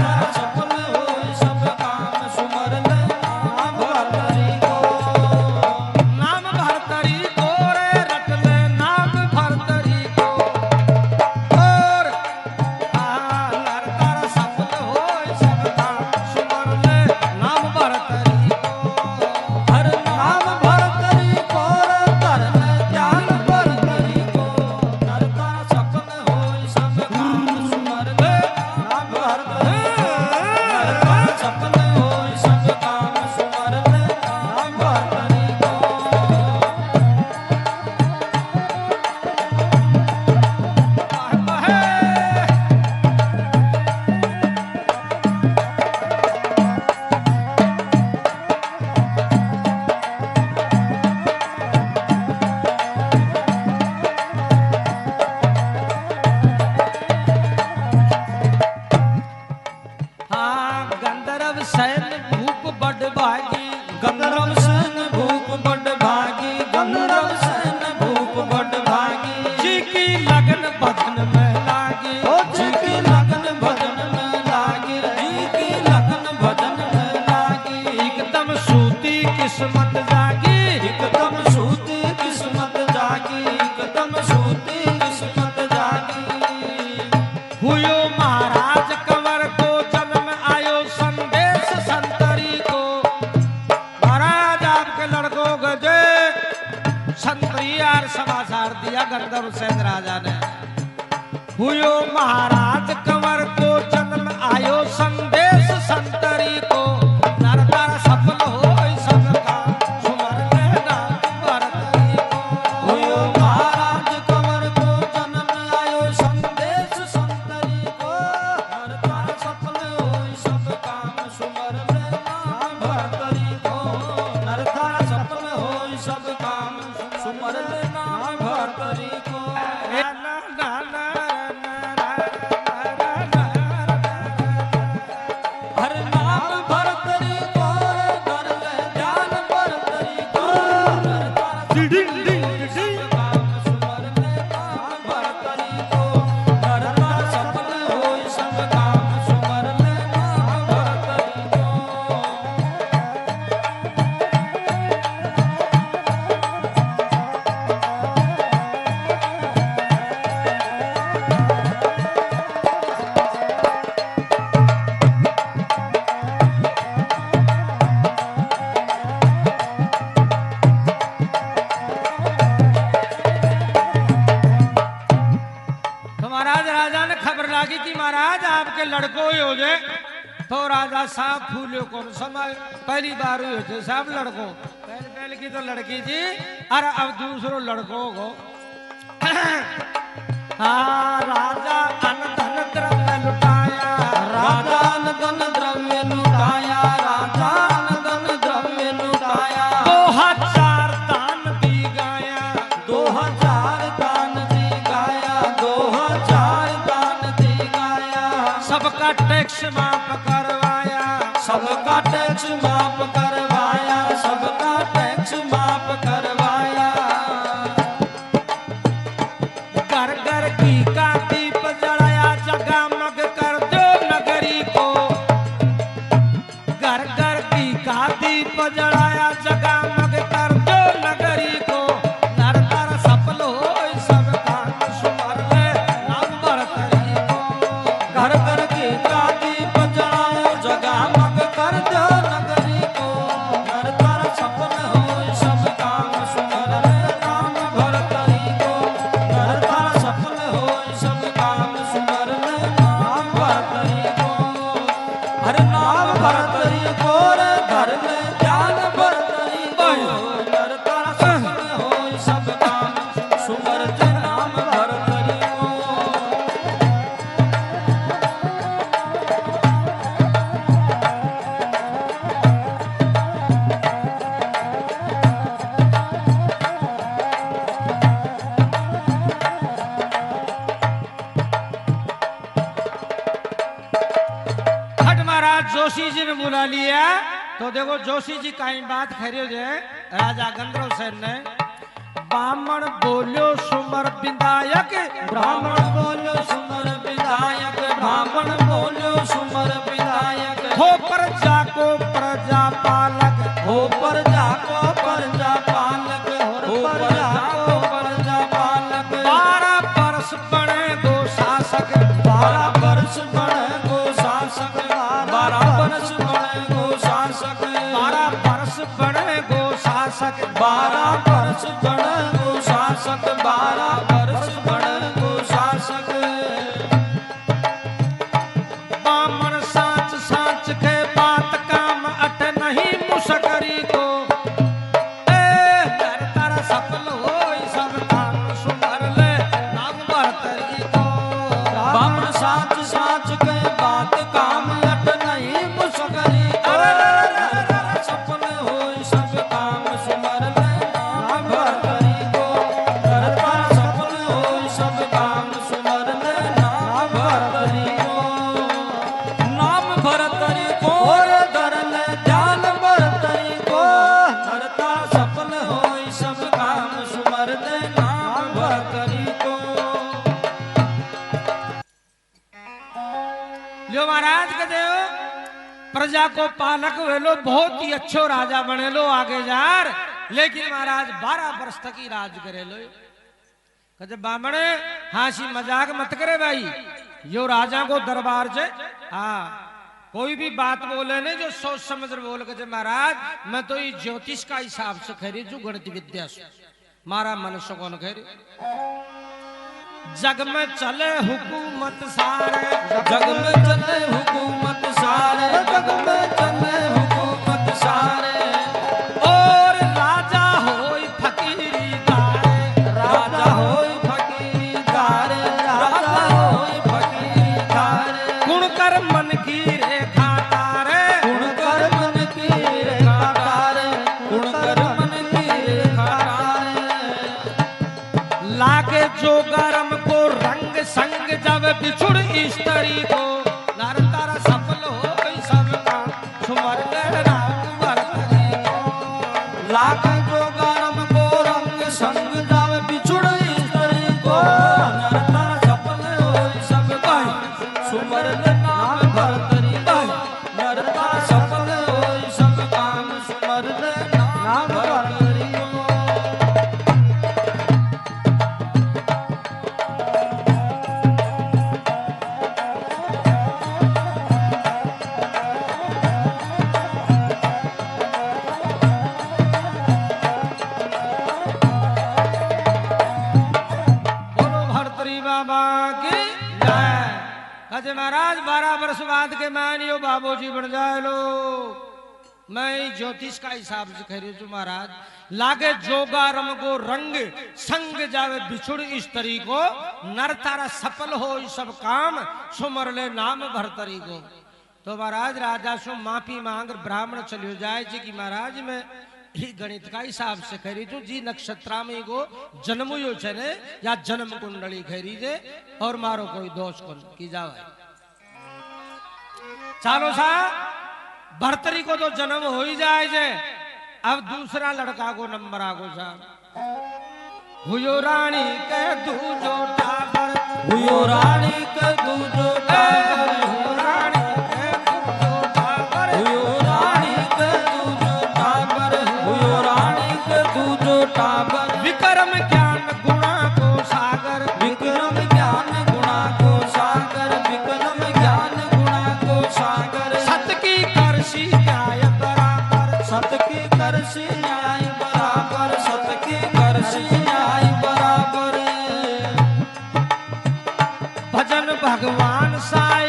नर सफल होई सब काम सुमर ले नाम भरतरी को नाम भरतरी को रे रट ले नाम भरतरी को और नर तारा सफल होई सब काम सुमर ले नाम भरतरी को हर नाम भरतरी को धर्म ज्ञान भरतरी को नर तारा सफल होई सब काम सुमर ले नाम भरतरी नर तारा सफल होई सब काम सुमर ले नाम भरतरी को हाँ गंधर्व सैन भूप बड़ भागी गंधर्व सेन भूप बड़ भागी गंधर्व सेन भूप बड़ भागी जी की लगन भजन में लागी ओ जी की लगन भजन में लागी जी की लगन भजन में लागी एकदम सूती किस्मत जागी एकदम सूती किस्मत जागी एकदम सूती किस्मत जागी हुयो महाराज कंवर को जन्म आयो संदेश संतरी को महाराज आपके लड़कों को जे संतरी और समाचार दिया गंधर्व सेन राजा ने हुयो महाराज कंवर को जन्म आयो संदेश संतरी को नर तारा सफल होई सब काम सुमर ले नाम भरतरी को हुयो महाराज कंवर को जन्म आयो संदेश संतरी को नर तारा सफल होई सब काम सुमर ले नाम भरतरी को नर तारा सफल होई सब काम सुमर ले नाम भरतरी को हर नाम भरतरी को कर ले ध्यान भरतरी को नर तारा सब काम सुमर ले नाम भरतरी को नर तारा सफल होई सब काम सुमर ले नाम भरतरी को तो महाराज राजा ने खबर लागी कि महाराज आपके लड़को ही हो जाए तो राजा साहब फूलो कौन समय पहली बार हुई हो साहब लड़को पहले पहले की तो लड़की थी और अब दूसरो लड़कों को हाँ राजा अन धन द्रव्य लुटाया राजा धन द्रव्य लुटाया राजा धन द्रव्य लुटाया 2000 दान दी गाया 2000 दान दी गाया 2000 दान दी गाया सबका टैक्स माफ करवाया सबका टैक्स माफ करवाया सबका टैक्स माफ करवाया घर घर की का दीप जलाया जगमग कर दो नगरी को घर घर की का दीप जलाया जगमग कर दो नगरी को नर तारा सफल होई सब काम सुमर ले नाम भरतरी को घर घर की कादी बजाओ जगमग कर दो नगरी को नर तारा सफल होई सब काम सुमर ले नाम भरतरी को नर तारा सफल होई सब काम सुमर ले नाम भरतरी को हर नाम भरतरी को रे धर ले ज्ञान भरतरी को नर तारा सफल होई सब काम सुमर ले नाम भरतरी को बुला लिया तो देखो जोशी जी कहीं बात खरी जे राजा गंधर्व सेन ने ब्राह्मण बोलो सुमर विधायक ब्राह्मण बोलो सुमर विधायक ब्राह्मण बोलो सुमर विधायक हो प्रजा को प्रजा पालक हो प्रजा को प्रजा पालक हो प्रजा को प्रजा पालक 12 वर्ष बने गो शासक 12 वर्ष बने गो शासक 12 वर्ष बने गो शासक 12 वर्ष बने गो शासक 12 वर्ष बने गो शासक 12 वर्ष बने गो शासक बामण साच साच के बात काम अट नहीं मुसकरी को कर तारा सफल हो सब काम सुमर ले नाम भरतरी को बामण साच साच के बात काम अट नहीं मुसकरी सफल हो सब काम सुमर ले नाम भरतरी को करता सफल हो सब काम सुमर ले नाम भरतरी को नाम भरतरी को और धरल ध्यान भरतरी को करता सफल हो सब काम सुमर ले नाम भरतरी को जो महाराज के देव प्रजा को पालक वे लो बहुत ही अच्छो राजा बने लो आगे जार लेकिन महाराज 12 वर्ष तक ही राज करे लो कहे बामणे हासी मजाक मत करे भाई यो राजा को दरबार से हाँ कोई भी बात बोले नहीं जो सोच समझ बोल के महाराज मैं तो ये ज्योतिष का हिसाब से खरी जो गणित विद्या से मारा मनुष्य कौन खरी जग में चले हुकूमत सारे जग में चले हुकूमत सारे जग में चले हुकूमत सारे और राजा होई फकीरीदारे राजा होई फकीरीदारे राजा होई फकीरीदारे गुण कर मन की रेखा तारे गुण कर मन की रेखा तारे गुण कर मन की रेखा तारे लागे जो गरम को रंग संग जब बिछुड़ स्त्री को नर तारा सफल हो सब काम सुमर ले राम भरतरी को लागे जो गरम को रंग संग जब बिछुड़ स्त्री को नरता सफल हो सब काम सुमर ले नाम भरतरी को नरता सफल हो सब काम सुमर ले नाम भरतरी को बोलो भरतरी बाबा की जय कहे महाराज 12 वर्ष बाद के मानियो बाबूजी बन जाए लो मैं ज्योतिष का हिसाब से कह रही हूँ महाराज लागे जोगारम को रंग संग जावे बिछुड़ स्त्री को नर तारा सफल हो सब काम सुमर ले नाम भरतरी को तो महाराज राजा सु माफी मांग ब्राह्मण चलियो जाए जी कि महाराज मैं ही गणित का हिसाब से कह रही तू जी नक्षत्रा में को जन्म यो छने या जन्म कुंडली खरी जे और मारो कोई दोष कौन की जावे चालो सा भरतरी को तो जन्म हो ही जाए जे अब दूसरा लड़का को नंबर आगो सा हुयो रानी के दूजो टाबर हुयो रानी के दूजो टाबर हुयो रानी के दूजो टाबर हुयो रानी के दूजो टाबर हुयो रानी के दूजो टाबर विक्रम ज्ञान गुणा को सागर विक्रम ज्ञान गुणा को सागर विक्रम ज्ञान गुणा को सागर सत की करसी न्याय बराबर सत की करसी न्याय बराबर सत की करसी न्याय बराबर भजन भगवान साय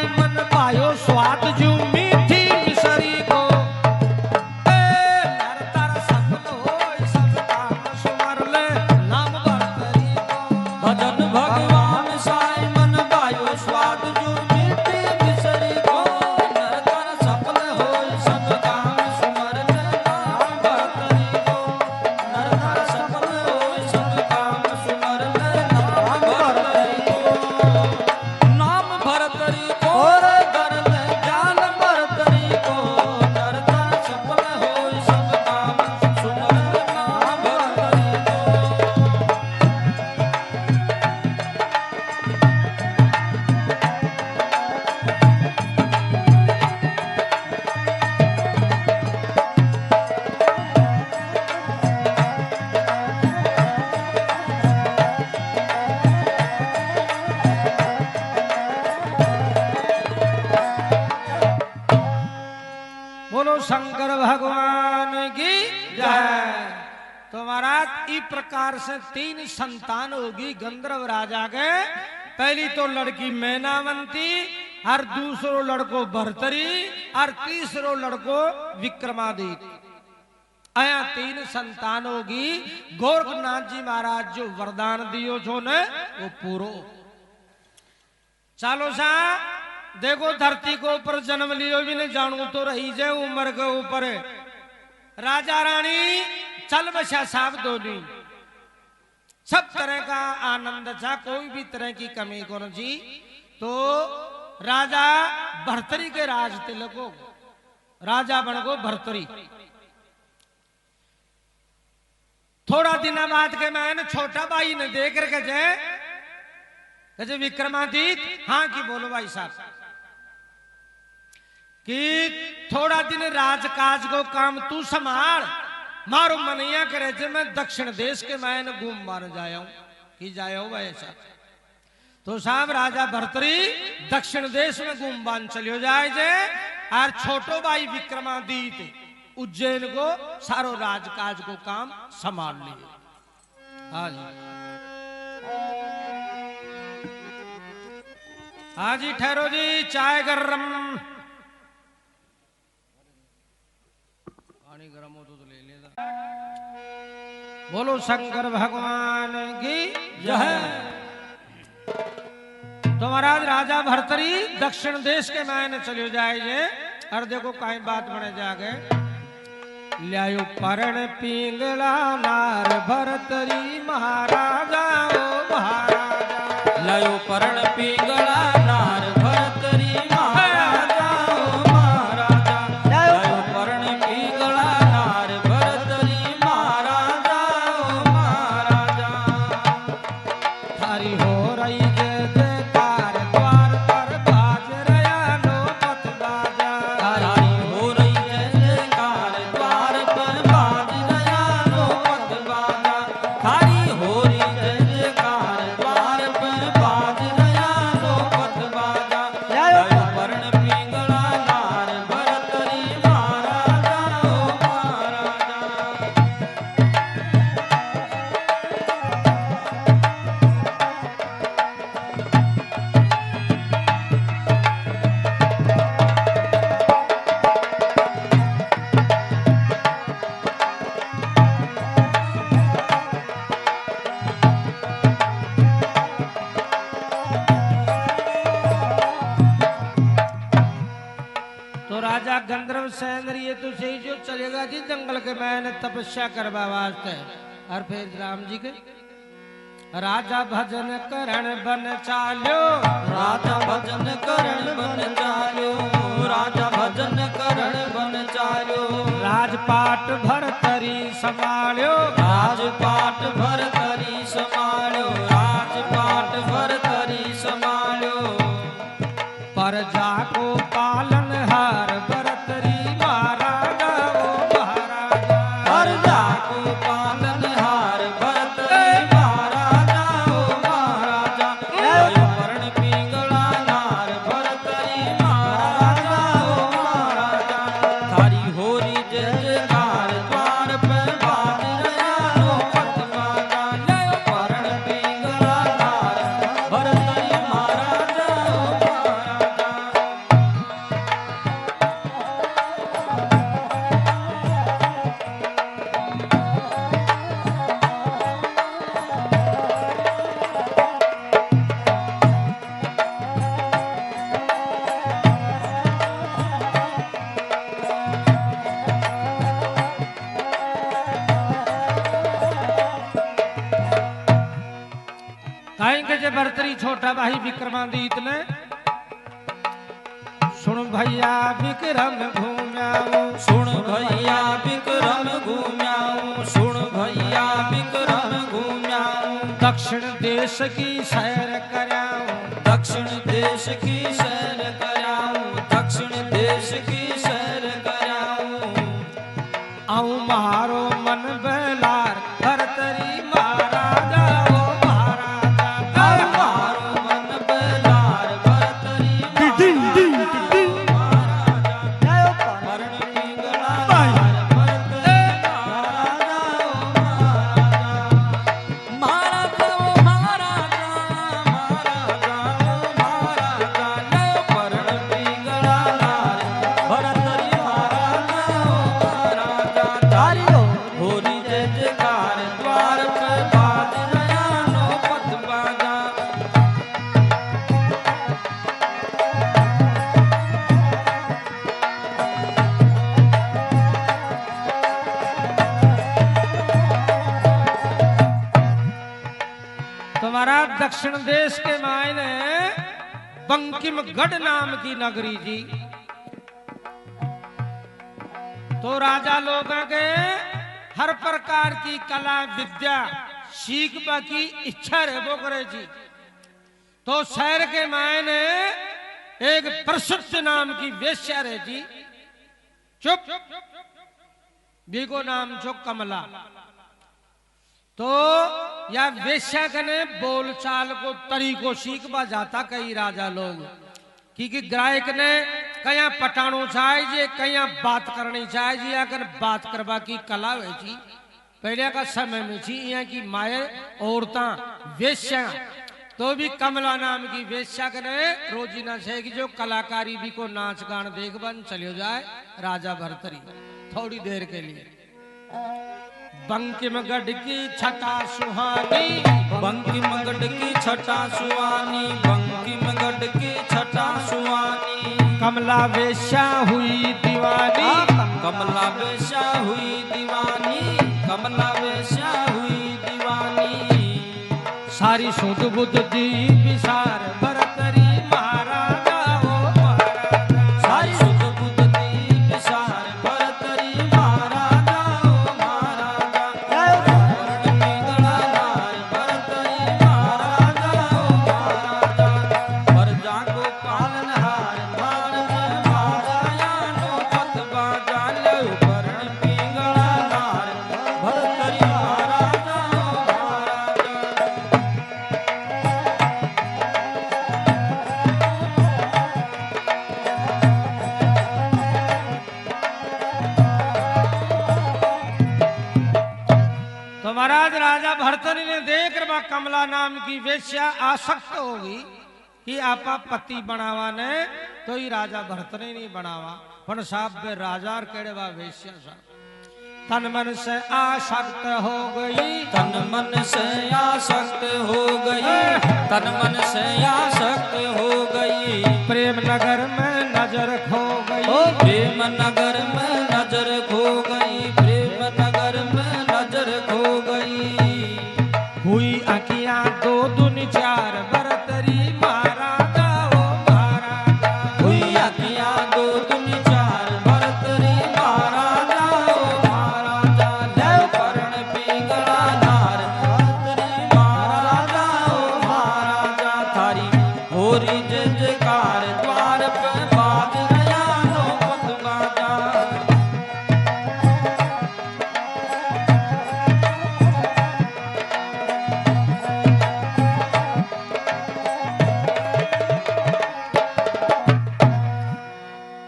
बोलो शंकर भगवान की जय। तो महाराज इस प्रकार से 3 संतान होगी गंधर्व राजा के। पहली तो लड़की मैनावंती, और दूसरो लड़को भर्तरी, और तीसरो लड़को विक्रमादित्य। आया 3 संतान होगी। गोरखनाथ जी महाराज जो वरदान दियो जो ने वो पूरो। चलो सा देखो धरती को ऊपर जन्म लियो भी नहीं जानू तो रही जे उम्र के ऊपर राजा रानी चल बसा साहब दोनी सब तरह का आनंद था, कोई भी तरह की कमी को जी। तो राजा भर्तरी के राज तिलको राजा बन गो भर्तरी। थोड़ा दिन बाद के मैंने छोटा भाई ने देख रखे जे विक्रमादित्य हाँ की बोलो भाई साहब कि थोड़ा दिन राजकाज को काम तू संभाल, मारो मनैया करे थे मैं दक्षिण देश के मैंने घूम मार जाया कि जाया भाई साहब। तो साहब राजा भर्तरी दक्षिण देश में घूम बान चलियो जाए जे, और छोटो भाई विक्रमादित्य उज्जैन को सारो राजकाज को काम संभाल लिए। हाँ जी हाँ जी ठहरो जी, चाय गरम, पानी गरम हो तो ले लेना। बोलो शंकर भगवान की जय। तो महाराज राजा भर्तरी दक्षिण देश के मैंने चलियो जाए जे, और देखो कहीं बात बने जागे ल्यायो परण पिंगला नार भर्तरी महाराजा ओ महाराजा। ल्यायो परण पिंगला नार भर्तरी महाराजा ओ महाराजा। ल्यायो परण पिंगला नार भर्तरी महाराजा ओ महाराजा। थारी हो रही जय जयकार द्वार पर बाज रया नो पत बाजा। थारी हो रही जय जयकार द्वार पर बाज रया नो पत बाजा। थारी हो रही जय जयकार द्वार पर बाज रया नो पत बाजा। ल्यायो परण पिंगला नार भर्तरी महाराजा ओ महाराजा। तो राजा गंधर्व सेन ये तो सही जो चलेगा जी जंगल के मैंने तपस्या करवा वास्ते। और फिर राम जी के राजा भजन करण बन चाल्यो। राजा भजन करण बन चाल्यो। राजा भजन करण बन चाल्यो। राजपाट भरतरी संभाल्यो। राजपाट भरतरी संभाल्यो। राजपाट भरतरी संभाल्यो। प्रजा को पालन हार भरतरी महाराजा ओ महाराजा। प्रजा को पालन हार भरतरी महाराजा ओ महाराजा। ल्यायो परण पिंगला नार भरतरी महाराजा ओ महाराजा। थारी होरी जय जयकार द्वार पर बाज रया नो पत बाजा। ल्यायो परण पिंगला नार भरतरी महाराजा ओ महाराजा। कहीं के जे भरतरी छोटा भाई विक्रमादित्य ने सुन भैया विक्रम घूम्याऊ। सुन भैया विक्रम घूम्याऊ। सुन भैया विक्रम घूम्याऊ। दक्षिण देश की सैर कराऊं। दक्षिण देश की सैर कराऊं। दक्षिण देश की सैर कराऊं। आऊं मारो मन बेलार भरतरी महाराजा ओ महाराजा। आऊं मारो मन बेलार भरतरी महाराजा। परण दक्षिण देश के मायने बंकिमगढ़ नाम की नगरी जी। तो राजा लोगों के हर प्रकार की कला विद्या सीखने की इच्छा रहे वो करे जी। तो शहर के मायने एक प्रसिद्ध नाम की वेश्या रहे जी। चुप बीको नाम छो कमला। तो या वेश्या कने बोलचाल को तरीको सीखवा जाता कई राजा लोग, क्योंकि ग्राहक ने कया पटाणो चाहिए कया बात करनी चाहिए अगर बात करवा की कला है जी। पहले का समय में थी यहाँ की माए औरता वेश्या। तो भी कमला नाम की वेश्या कने रोजीना से जो कलाकारी भी को नाच गान देख बन चलियो जाए राजा भरतरी थोड़ी देर के लिए। बंकिमगढ़ की छटा सुहानी, बंकिमगढ़ की छटा सुहानी, बंकिमगढ़ की छटा सुहानी। कमला वेश्या हुई दीवानी, कमला वेश्या हुई दीवानी, कमला वेश्या हुई दीवानी। सारी सुध बुध दी विसार भरतरी महाराजा हो महाराजा। सारी सुध बुध दी विसार भरतरी महाराजा हो महाराजा। वर्ण पिंगला नार भरतरी महाराजा हो महाराजा। प्रजा को पालनहार भार में महारायानो पत बाजा लो। वर्ण पिंगला नार भरतरी महाराजा हो महाराजा। तो महाराज राजा भरतरी ने देख रहा कमला नाम की वेश्या आसक्त होगी कि आपा पति बनावा ने, तो ही राजा भरतरी नहीं बनावा पण साहब बे राजा केड़े बा वेश्या सा तन मन से आसक्त हो गई। तन मन से आसक्त हो गई, तन मन से आसक्त हो गई। प्रेम नगर में नजर खो गई, प्रेम नगर में नजर खो गई, प्रेम नगर में नजर खो गई। हुई अखियां दो दुन चार भरतरी महाराजा हो महाराजा। हुई अखियां दो दुन चार भरतरी महाराजा हो महाराजा। ले वर्ण पिंगला नार भरतरी महाराजा हो महाराजा। थारी होरी जय जयकार द्वार पे बाज गया नो पत बाजा।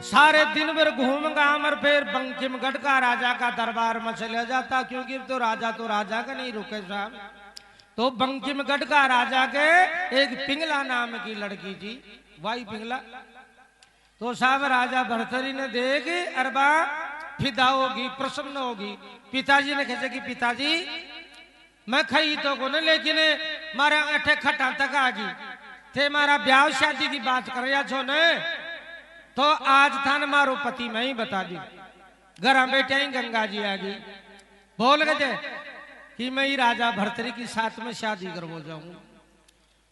सारे दिन भर घूम गामर फिर बंकिमगढ़ का राजा का दरबार में चला जाता, क्योंकि तो राजा का नहीं रुके साहब। तो बंकिमगढ़ का राजा के एक पिंगला नाम की लड़की थी, वाई पिंगला। तो साहब राजा भरतरी ने देख अरबा फिदा होगी प्रसन्न होगी। पिताजी ने कहे कि पिताजी मैं खई तो को न, लेकिन मारे अठे खटा तक आ गई थे मारा ब्याह शादी की बात कर छो ने। तो आज थान मारो पति मैं ही बता दी। घर बैठे ही गंगा जी आ गई बोल गए कि मैं ही राजा भरतरी की साथ में शादी करवो जाऊं।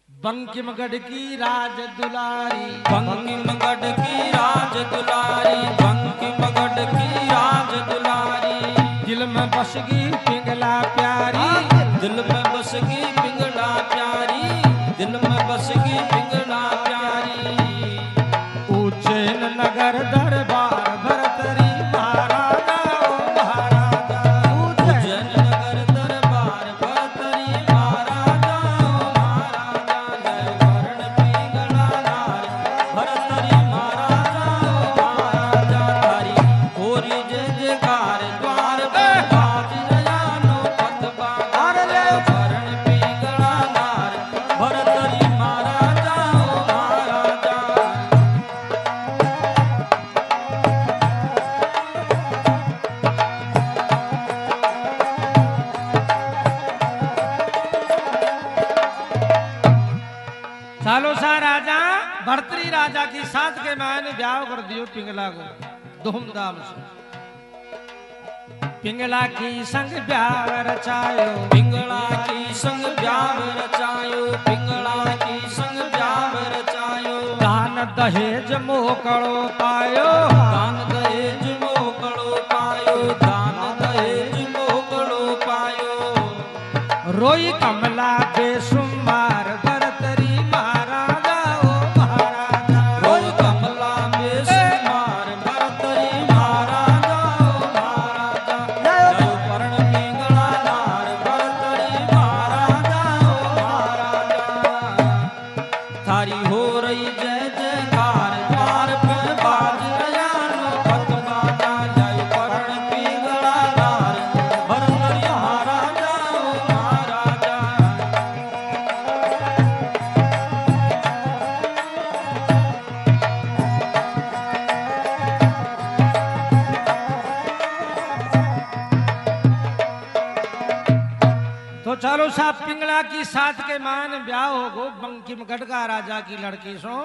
बंकिमगढ़ की राज दुलारी, बंकिमगढ़ की राज दुलारी, बंकिमगढ़ की राज दुलारी। दिल में बस गई पिंगला प्यारी, दिल में बस गई पिंगला प्यारी, दिल में बस गई पिंगला प्यारी। उज्जैन नगर दरबार भरतरी महाराजा ओ महाराजा। उज्जैन नगर दरबार भरतरी महाराजा ओ महाराजा। जय वर्ण पिंगला नार भरतरी महाराजा ओ महाराजा। थारी होरी जय जयकार द्वार पे बाज गया नो पत बाजा। वर्ण पिंगला नार भरतरी महाराजा ओ महाराजा। सालो सा राजा भरतरी राजा की साथ के मैंने ब्याह कर दियो पिंगला को धूमधाम से। पिंगला की संग ब्याह रचायो, पिंगला की संग ब्याह रचायो पिंगला की संग ब्याह रचायो दान दहेज मोकड़ो पायो दान दहेज मोकड़ो पायो दान दहेज मोकड़ो पायो रोई कमला बेसुमार भरतरी महाराजा ओ महाराजा रोई कमला बेसुमार भरतरी महाराजा ओ महाराजा जय परण पिंगला नार भरतरी महाराजा ओ महाराजा थारी हो रही जय जयकार द्वार पे बाज रयानो पत बाजा जय परण पिंगला नार भरतरी महाराजा ओ महाराजा तो चलो साहब पिंगला की साथ के मान ब्याह हो गो बंकिम गढ़गा राजा की लड़की सो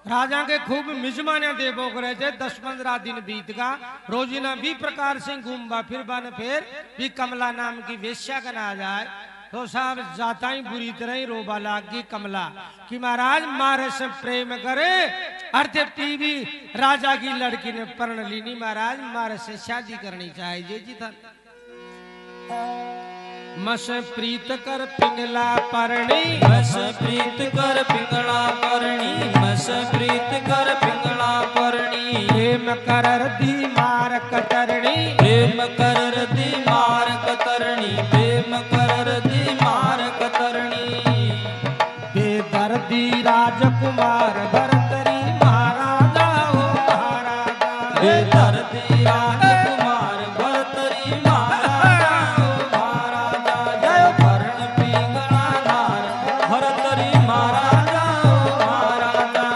राजा के खूब मिजमाने देवो करे थे 10-15 दिन बीत गा रोजीना भी प्रकार से घूमबा फिर बन फिर भी कमला नाम की वेश्या का ना जाए तो साहब जाता ही बुरी तरह ही रोबा लागी कमला कि महाराज मारे से प्रेम करे अर्थे पीवी राजा की लड़की ने पर्ण लीनी महाराज मारे से शादी करनी चाहिए जी था मस प्रीत कर पिंगला परणी मस प्रीत कर पिंगला परणी मस प्रीत कर पिंगला परणी प्रेम कर दी मार कतरणी प्रेम कर दी मार कतरणी प्रेम कर दी मार कतरणी बेदर्दी राजकुमार भरतरी महाराजा ओ महाराजा बेदर्दी राजकुमार भरतरी महाराजा ओ महाराजा जय परण पिंगला नार भरतरी महाराजा ओ महाराजा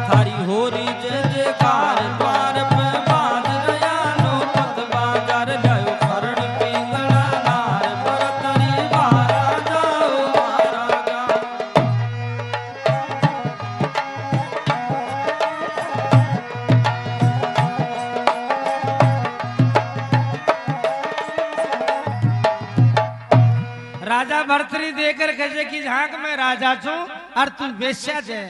थारी होरी जय जयकार द्वार पे बाज रयानो पत बाजार जय परण पिंगला नार भरतरी महाराजा ओ महाराजा राजा भरतरी देकर कहे कि झांक में राजा छू और तू वेश्या छे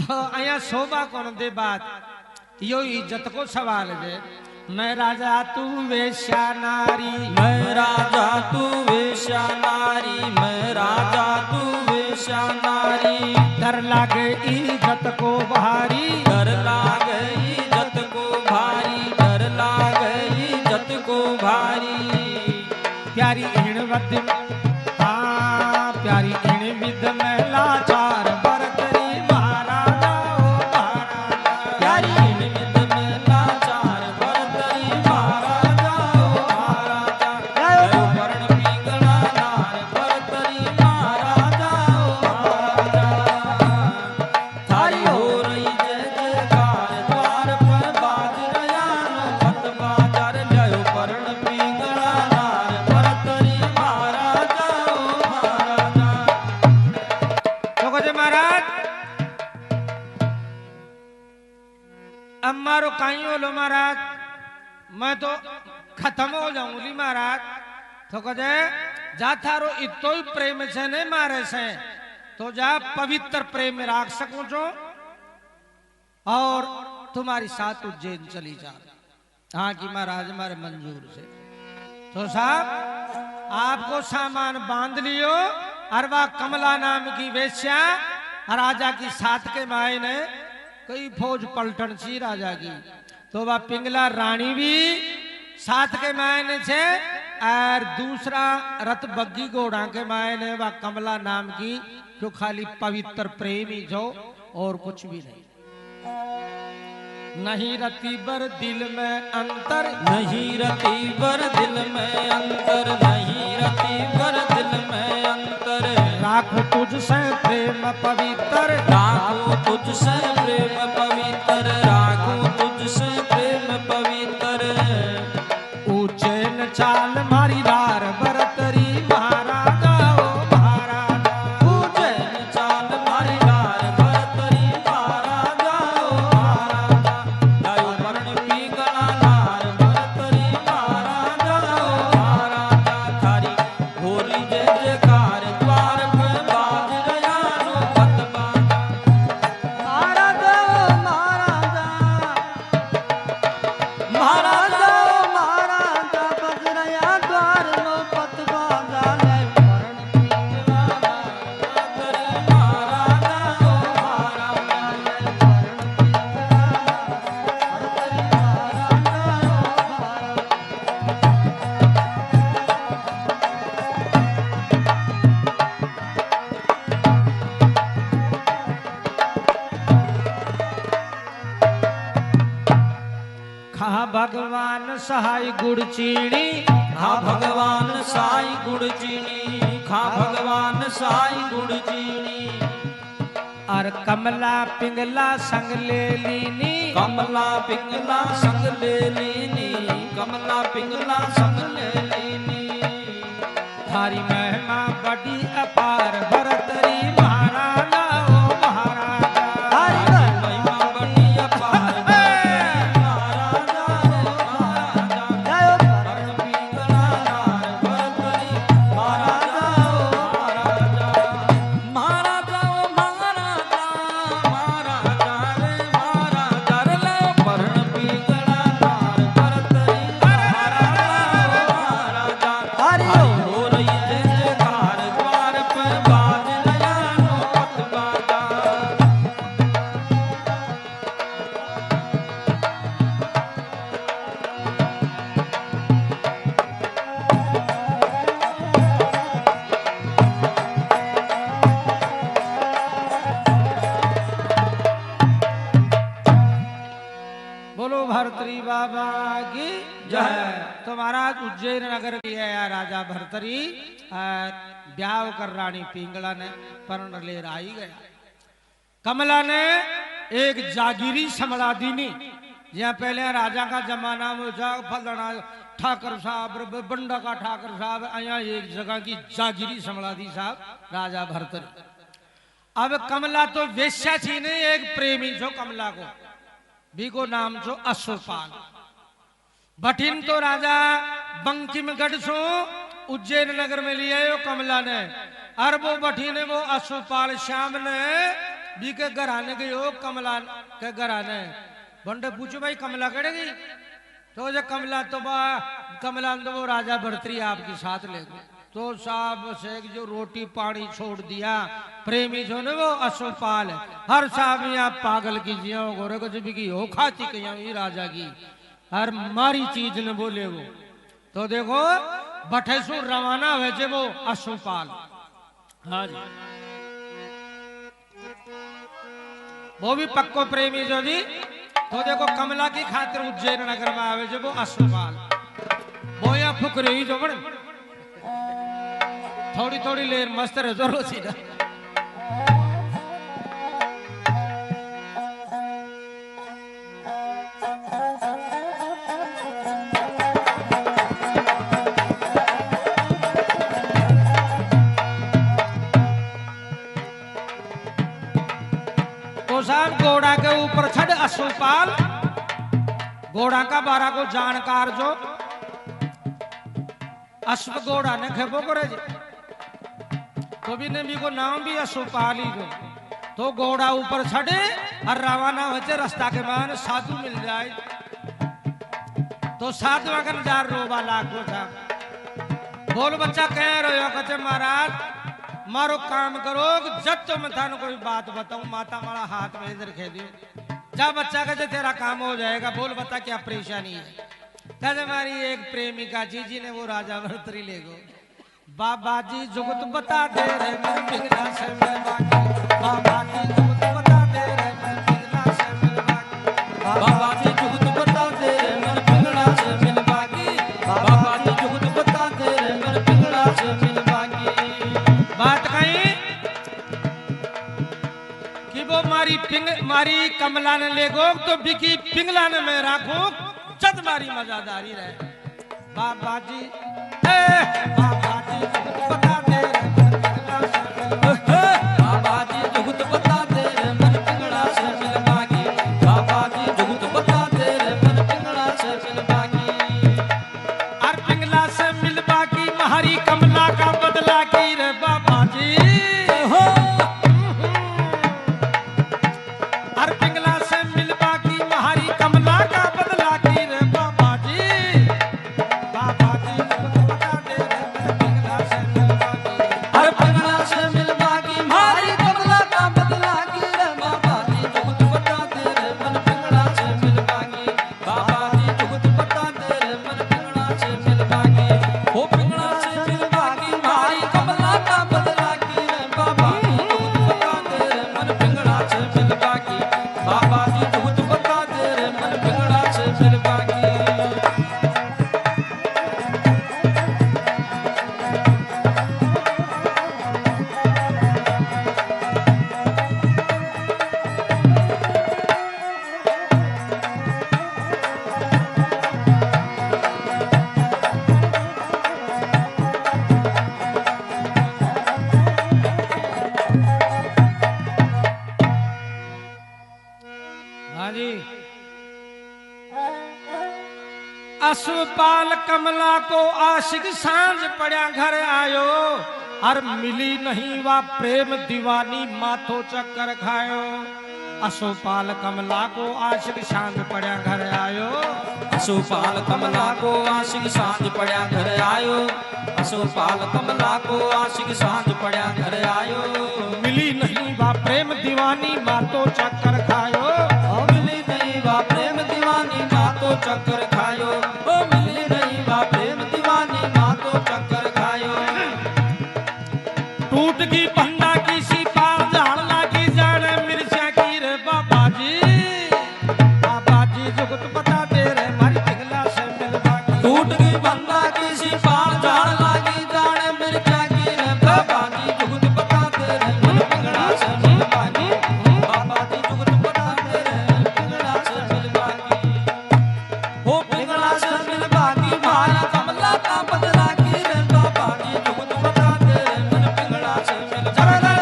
अया शोभा कौन दे बात यो इज्जत को सवाल है मैं राजा तू वेश्या नारी मैं राजा तू वेश्या नारी मैं राजा तू वेश्या नारी डर लागे इज्जत को भारी डर लागे इज्जत को भारी डर लागे इज्जत को भारी प्यारी इण वद हाँ प्यारी इण विद में लाचार भरतरी महाराजा ओ महाराजा प्यारी इन विद में लाचार भरतरी महाराजा ओ महाराजा जय परण पिंगला नार भरतरी महाराजा ओ महाराजा थारी हो रही जय जयकार द्वार पर बाज रयानो पत बाजार जय परण पिंगला नार भरतरी महाराजा ओ महाराजा तो कहते महाराज अब मारो कहीं हो लो महाराज मैं तो खत्म हो जाऊंगी महाराज तो कहते जा थारो इतो ही प्रेम से नहीं मारे से तो जा पवित्र प्रेम में राख सकूं जो और तुम्हारी साथ उज्जैन चली जा हाँ कि महाराज हमारे मंजूर से तो साहब आपको सामान बांध लियो और वह कमला नाम की वेश्या राजा की साथ के माए ने कई फौज पलटन सी राजा की तो वह पिंगला रानी भी साथ के माए ने छे और दूसरा रथ बग्गी घोड़ा के माए ने वह कमला नाम की जो खाली पवित्र प्रेमी जो और कुछ भी नहीं नहीं रति बर दिल में अंतर नहीं रति बर दिल में अंतर नहीं रति बर दिल में अंतर राखो तुझसे प्रेम पवित्र राखो तुझसे प्रेम पवित्र राखो तुझसे प्रेम पवित्र उज्जैन चाल मारी लार भरतरी महाराजा ओ महाराजा उज्जैन चाल मारी लार भरतरी महाराजा ओ महाराजा जय परण पिंगला नार भरतरी महाराजा ओ महाराजा थारी होरी जय जयकार द्वार सहाय गुड़ चीनी खा भगवान साई गुड़ चीनी खा भगवान साई गुड़ चीनी और कमला पिंगला संग ले लीनी कमला पिंगला संग ले लीनी कमला पिंगला संग ले लीनी थारी महिमा बड़ी अपार भरतरी महाराजा ओ महाराजा थारी महिमा बड़ी अपार महाराजा महाराजा भरण पिंगला नार भरतरी महाराजा महाराजा महाराजा महाराजा रे महाराजा रे ला भरण पिंगला नार भरतरी महाराजा महाराजा हरि हो रही जयकार द्वार पर बाज नयानो पत बाजा बोलो भरतरी बाबा की जय। तो महाराज उज्जैन नगर की है यार राजा भरतरी ब्याह कर रानी पिंगला ने पर्ण ले आई गया। कमला ने एक जागीरी समला दीनी जहाँ पहले राजा का जमाना में फलना ठाकर साहब बंडा का ठाकर साहब यहाँ एक जगह की जागीरी समला दी साहब राजा भरतरी। अब कमला तो वेश्या थी नहीं, एक प्रेमी छो कमला को भी को नाम छो अश्वपाल। बठिन तो राजा बंकिमगढ़ सो उज्जैन नगर में लिया यो कमला ने। और वो बठिन वो अश्वपाल श्याम ने भी के घर आने गई हो कमला के घर आने। बंडे पूछो भाई कमला कड़े गई तो जो कमला तो कमला तो वो राजा भरतरी आपके साथ ले गई। तो साहब से जो रोटी पानी छोड़ दिया प्रेमी जो ने वो अश्वपाल हर साहब यहाँ पागल की जिया गोरे कुछ भी की हो खाती कहीं राजा की हर मारी चीज ने बोले वो। तो देखो बठेसु रवाना हुए वो अश्वपाल। हाँ जी वो भी पक्को प्रेमी जो जी। तो देखो कमला की खातिर उज्जैन नगर में आवे जो वो अश्वपाल वो यहाँ फुक रही जो बड़े थोड़ी थोड़ी लेर मस्त रजो सीधा। तो साहब घोड़ा के ऊपर छड़ अश्वपाल घोड़ा का बारा को जानकार जो अश्व घोड़ा ने खेपो करे जी। तो भी ने भी को नाम भी अश्वपाल ही जो। तो घोड़ा ऊपर छड़े और रवाना हो रास्ता के मान साधु मिल जाए। तो साधु अगर जा रोबा लागो था बोल बच्चा कह रहे हो कचे महाराज मारो काम करो जब तो मैं थाने कोई बात बताऊं माता मारा हाथ में इधर खे दियो जा बच्चा कहे तेरा काम हो जाएगा। बोल बता क्या परेशानी है। कहे हमारी एक प्रेमिका जीजी ने वो राजा भरतरी ले गो। बाबा जी जुगत बता दे रे मेरे पिंगला से मिलवा के बाबा जी जुगत बता दे रे मेरे पिंगला से मिलवा के बाबा जी जुगत बता दे रे मेरे पिंगला से मिलवा के बाबा जी जुगत बता दे रे मेरे पिंगला से मिलवा के। बात कहीं कि वो मारी कमला ने ले गो तो बिकी पिंगला ने मैं राखू जद मारी मजादारी रहे। बाबा जी बाबा जी जुगत बता दे रे मेरे पिंगला से बाबा जी जुगत बता दे रे मेरे पिंगला से मिलवा के बाबा जी जुगत बता दे रे मेरे पिंगला से मिलवा के। और पिंगला से मिलवा की महारी कमला का बदला की रे बाबा जी हो। और पिंगला से मिलवा की महारी कमला का बदला की रे बाबा जी जुगत बता दे रे मेरे पिंगला से मिलवा अशुपाल कमला को आशिक सांझ पड़ा घर आयो, और मिली नहीं वा प्रेम दीवानी माथो चक्कर खायो। अशुपाल कमला को आशिक सांझ पड़ा घर आयो, अशुपाल कमला को आशिक सांझ पड़ा घर आयो, अशुपाल कमला को आशिक सांझ पड़ा घर आयो। मिली नहीं वा प्रेम दीवानी माथो चक्कर खायो, मिली नहीं वा प्रेम दीवानी मातो चक्कर खायो, ओ मिली नहीं वा प्रेम दीवानी मातो चक्कर खायो। टूट की पंडा की सिपार झाड़ लागी जाने मिर्चा की रे बाबा जी जुगत बता दे रे मारी पिघला से मिलवा की। टूट की पंडा की सिपार झाड़ लागी जाने मिर्चा की रे बाबा जी जुगत बता दे रे मन पिघला से मिलवा की। बाबा जी जुगत बता दे रे पिघला से मिलवा की, हो पिघला से मिलवा की माया कमला का बदला की रे बाबा जी जुगत बता दे रे मन पिघला से मिलवा की।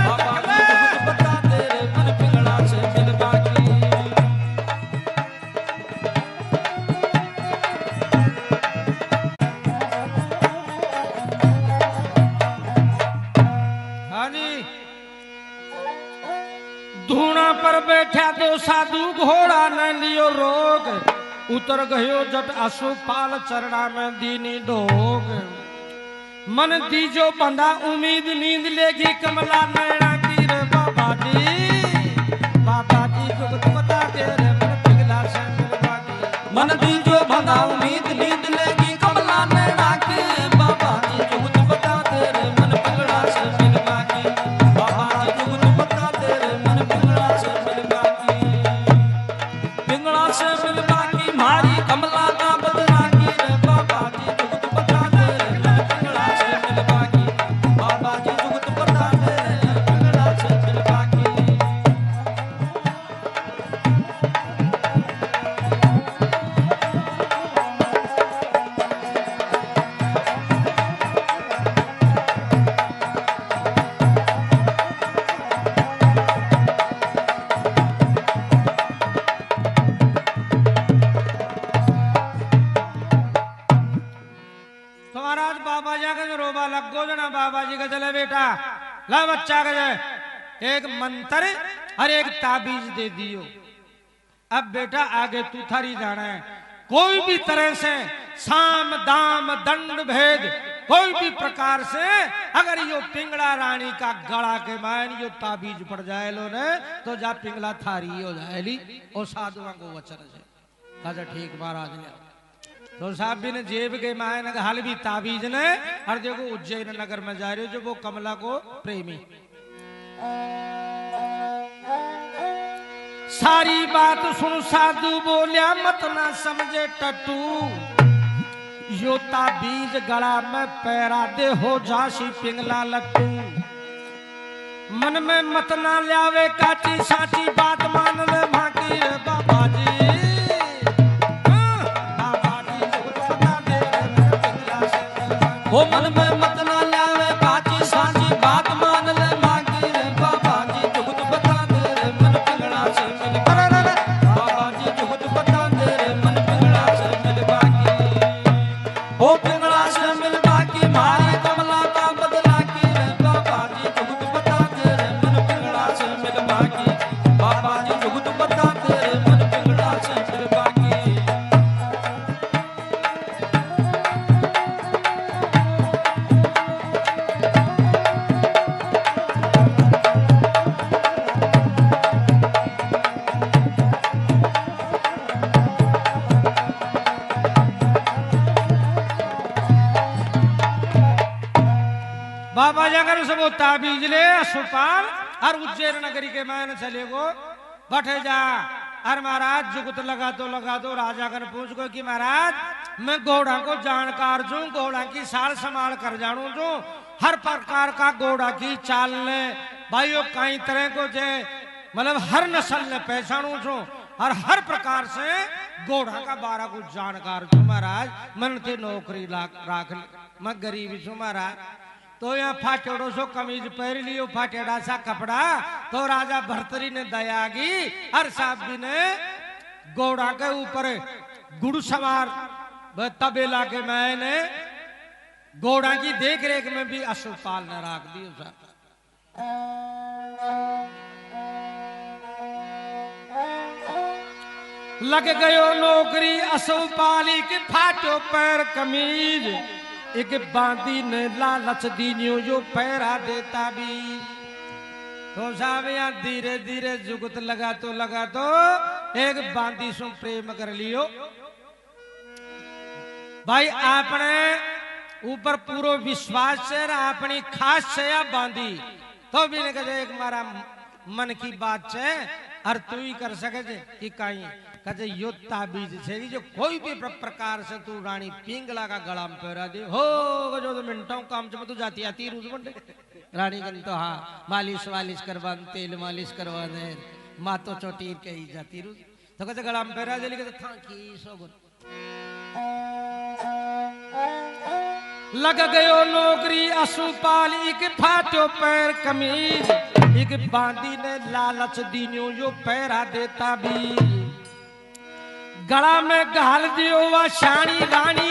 बाबा जी जुगत बता दे रे मन पिघला से मिलवा की। हाँ जी। धूणा पर बैठा तो साधु घोड़ा न लियो रोग, उतर गयो जट अशुपाल चरणा में दीनी डोग। मन दीजो बंधा उम्मीद नींद लेगी कमला नैना की रे बाबा जी जुगत बता दे रे मन पिघला से मिलवा की। मन दीजो बंधा उम्मीद नींद लेगी कमला नैना की, बाबा जी जुगत बता दे रे मन पिघला से मिलवा की। बाबा जी जुगत बता दे रे मन पिघला से मिलवा की। पिघला से मिलवा की मारी कमला का बदला की रे बाबा जी जुगत बता दे रे मन पिघला से मिलवा की। बाबा जी जुगत बता दे रे पिघला से मिलवा की। तो महाराज बाबा जी का जो रोबा लग गो जना बाबा जी का चले बेटा ला बच्चा का जाए एक मंत्र और एक ताबीज दे दियो। अब बेटा आगे तू थारी जाना है, कोई भी तरह से साम दाम दंड भेद कोई भी प्रकार से अगर यो पिंगला रानी का गला के मान यो ताबीज पड़ जाए लो ने तो जा पिंगला थारी हो जाएली। और साधुआ को वचन से अच्छा ठीक महाराज ने तो साहब भी ने जेब के मायन हाल भी ताबीज ने और देखो उज्जैन नगर में जा रहे हो जो वो कमला को प्रेमी। सारी बात सुन साधु बोलिया मत ना समझे टट्टू, यो ताबीज गला में पैरा दे हो जासी पिंगला लट्टू। मन में मत ना लावे काची साची बात मान ले भाकी रे बाबा जी। हो मन में मत ना लावे काची साची बात मान ले मांगी रे बाबा जी जुगत बता दे रे मन पिघला से मिलवा की। बाबा जी जुगत बता दे रे मन पिघला से मिलवा की। हो पिघला से मिलवा की मारी कमला का बदला की रे बाबा जी जुगत बता दे रे मन पिघला से मिलवा की। बाबा जी जुगत बता दे रे मन पिघला से मिलवा की। बाबा जाकर सब वो ताबीज ले अशुपाल और उज्जैन नगरी के मान चले गो बैठे जा। और महाराज जुगत लगा दो राजा कर पूछ को कि महाराज मैं घोड़ा को जानकार छू, घोड़ा की साल संभाल कर जानू छू, हर प्रकार का घोड़ा की चाल ने भाइयों कई तरह को जे मतलब हर नस्ल ने पहचानू छू और हर प्रकार से घोड़ा का बारह को जानकार छू महाराज। मन थे नौकरी राख मैं गरीब छू महाराज। तो यहाँ फाटेड़ो सो कमीज पहन लियो फाटेड़ा सा कपड़ा। तो राजा भर्तरी ने दया की और साहब जी ने घोड़ा के ऊपर गुड़ सवार वह तबेला के मैंने घोड़ा की देख रेख में भी अशुपाल ने राख दी उसा। लग गयो नौकरी अशुपाली के फाटो पैर कमीज एक बांदी ने लालच दीनियो जो पैरा देता भी तो साहब यहाँ धीरे धीरे जुगत लगा तो एक बांदी सु प्रेम कर लियो भाई आपने ऊपर पूरा विश्वास है अपनी खास से या बांधी तो भी नहीं कहे एक मारा मन की बात है और तू ही कर सके कि कहीं कहे यो ताबीज से जो कोई भी प्रकार से तू रानी पिंगला का गला में पहरा दे हो जो तो मिनटों काम से तू जाती आती रूस बंडे रानी गन तो हाँ मालिश वालिश करवा तेल मालिश करवा दे माँ तो चोटी के ही जाती रूस तो कहते गला में पहरा दे लेकिन था की सोगुन लग गयो नौकरी अशुपाल एक फाटो पैर कमीज एक बांदी ने लालच दीनियो जो पैरा देता भी गला में घाल दियो वा शानी रानी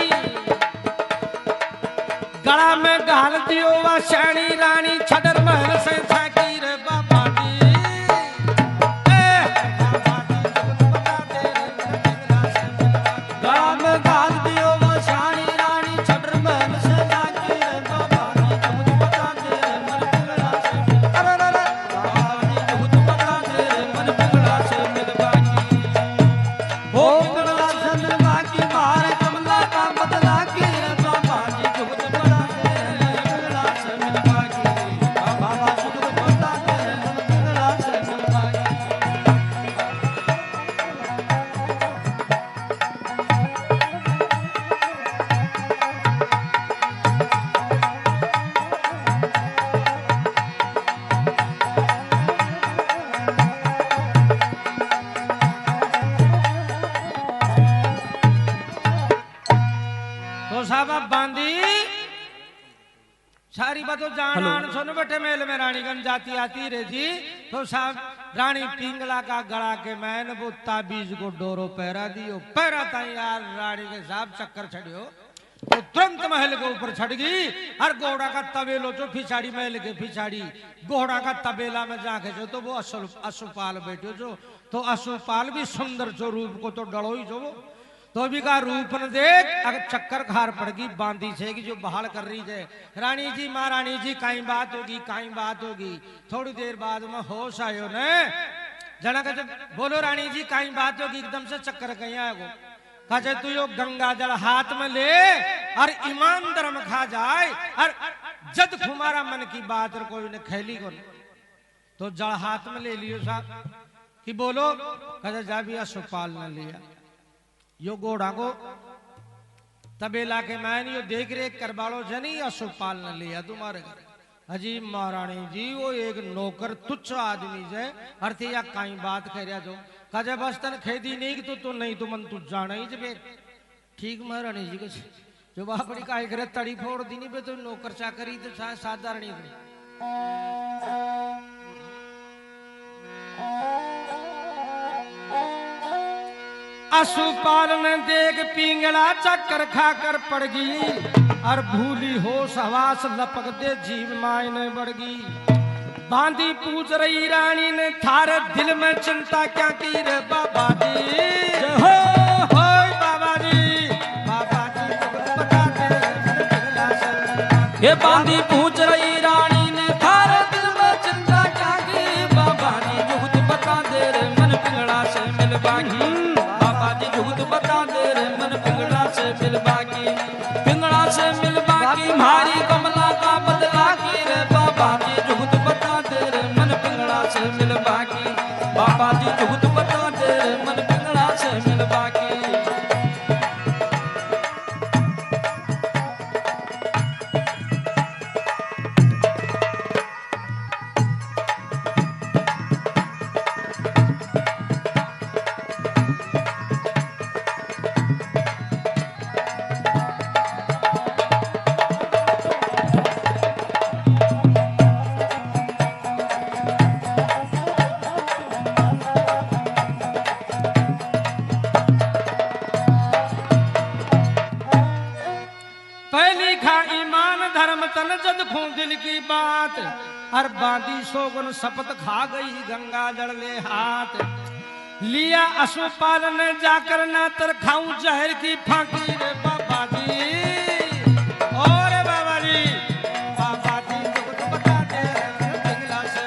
गला में घाल दियो वा शानी रानी छडर महल से झाकी रे बाबा गला में घाल दियो वा शानी रानी छडर महल से झाकी रे बाबा जी बता दे मन पिघला से अरे बाबा जी बता दे मन पिघला से मिल बाकी हो पिघला से मिल बाकी मारे कमला का बदला की रे बाबा जी जुगत बता दे पिघला से मिल बाकी बाबा जुगत बता दे मन पिघला से मिल बाकी तो साहब बांधी सारी बातों जान आन सुन बैठे मेल में रानीगंज जाती आती रे जी तो साहब रानी पिंगला का गला के मैन वो ताबीज को डोरो पहरा दियो पहरा था यार रानी के साहब चक्कर छड़ियो तो तुरंत महल के ऊपर छड़ गई और घोड़ा का तबेलो जो फिछाड़ी महल के फिछाड़ी घोड़ा का तबेला में जाके जो तो वो अशुपाल बैठो जो तो अशुपाल भी सुंदर जो रूप को तो डलो ही जो वो तो भी का रूप न देख अगर चक्कर खार पड़ गई बांधी से जो बहाल कर रही है रानी जी महारानी जी कहीं बात होगी थोड़ी देर बाद में होश आयो ने जना कहते बोलो रानी जी कहीं बात होगी एकदम से चक्कर कहीं आएगो कहे तू यो गंगा जल हाथ में ले और ईमान धर्म खा जाए और जद तुम्हारा मन की बात और कोई ने खेली को तो जल हाथ में ले लियो साहब कि बोलो कहे जा भी अशुपाल ने लिया यो घोड़ा को तबेला के मैन यो देख रेख करवालो जनी अशुपाल ने लिया तुम्हारे घर अजी महारानी जी वो एक नौकर तुच्छ आदमी है अर्थी या कहीं बात कह रहा जो कहे बस तन खेदी नहीं कि तो नहीं तो मन तू जाना ही जब ठीक महारानी जी कुछ जो बापड़ी काई करे तड़ी फोड़ दी नहीं तो नौकर चाकरी तो साधारण अशुपाल ने देख पिंगला चक्कर खाकर पड़ गई और भूली हो सवास लपक दे जीव मायने बढ़ गई बांधी पूछ रही रानी ने थारे दिल में चिंता क्या की रे बाबा जी हो बाबा जी बता दे ये बांधी पूछ रही रानी ने थारे दिल में चिंता क्या की बाबा जी जुगत बता दे रे मन पिघला से मिल बाकी बता दे रे मन पिंगला से मिल बाकी मारी कमला का बदला की रे बाबा जी जुगत बता दे रे मन पिंगला से मिल बाकी बाबा जी जुगत बता दे रे मन पिंगला से मिल बाकी पहली खा ईमान धर्म तन जद खू दिल की बात और बांधी सोगन शपथ खा गई गंगा जल ले हाथ लिया अशुपाल ने जाकर ना तर खाऊं जहर की फांकी रे बाबा जी और बाबा जी तो बता दे पिघला से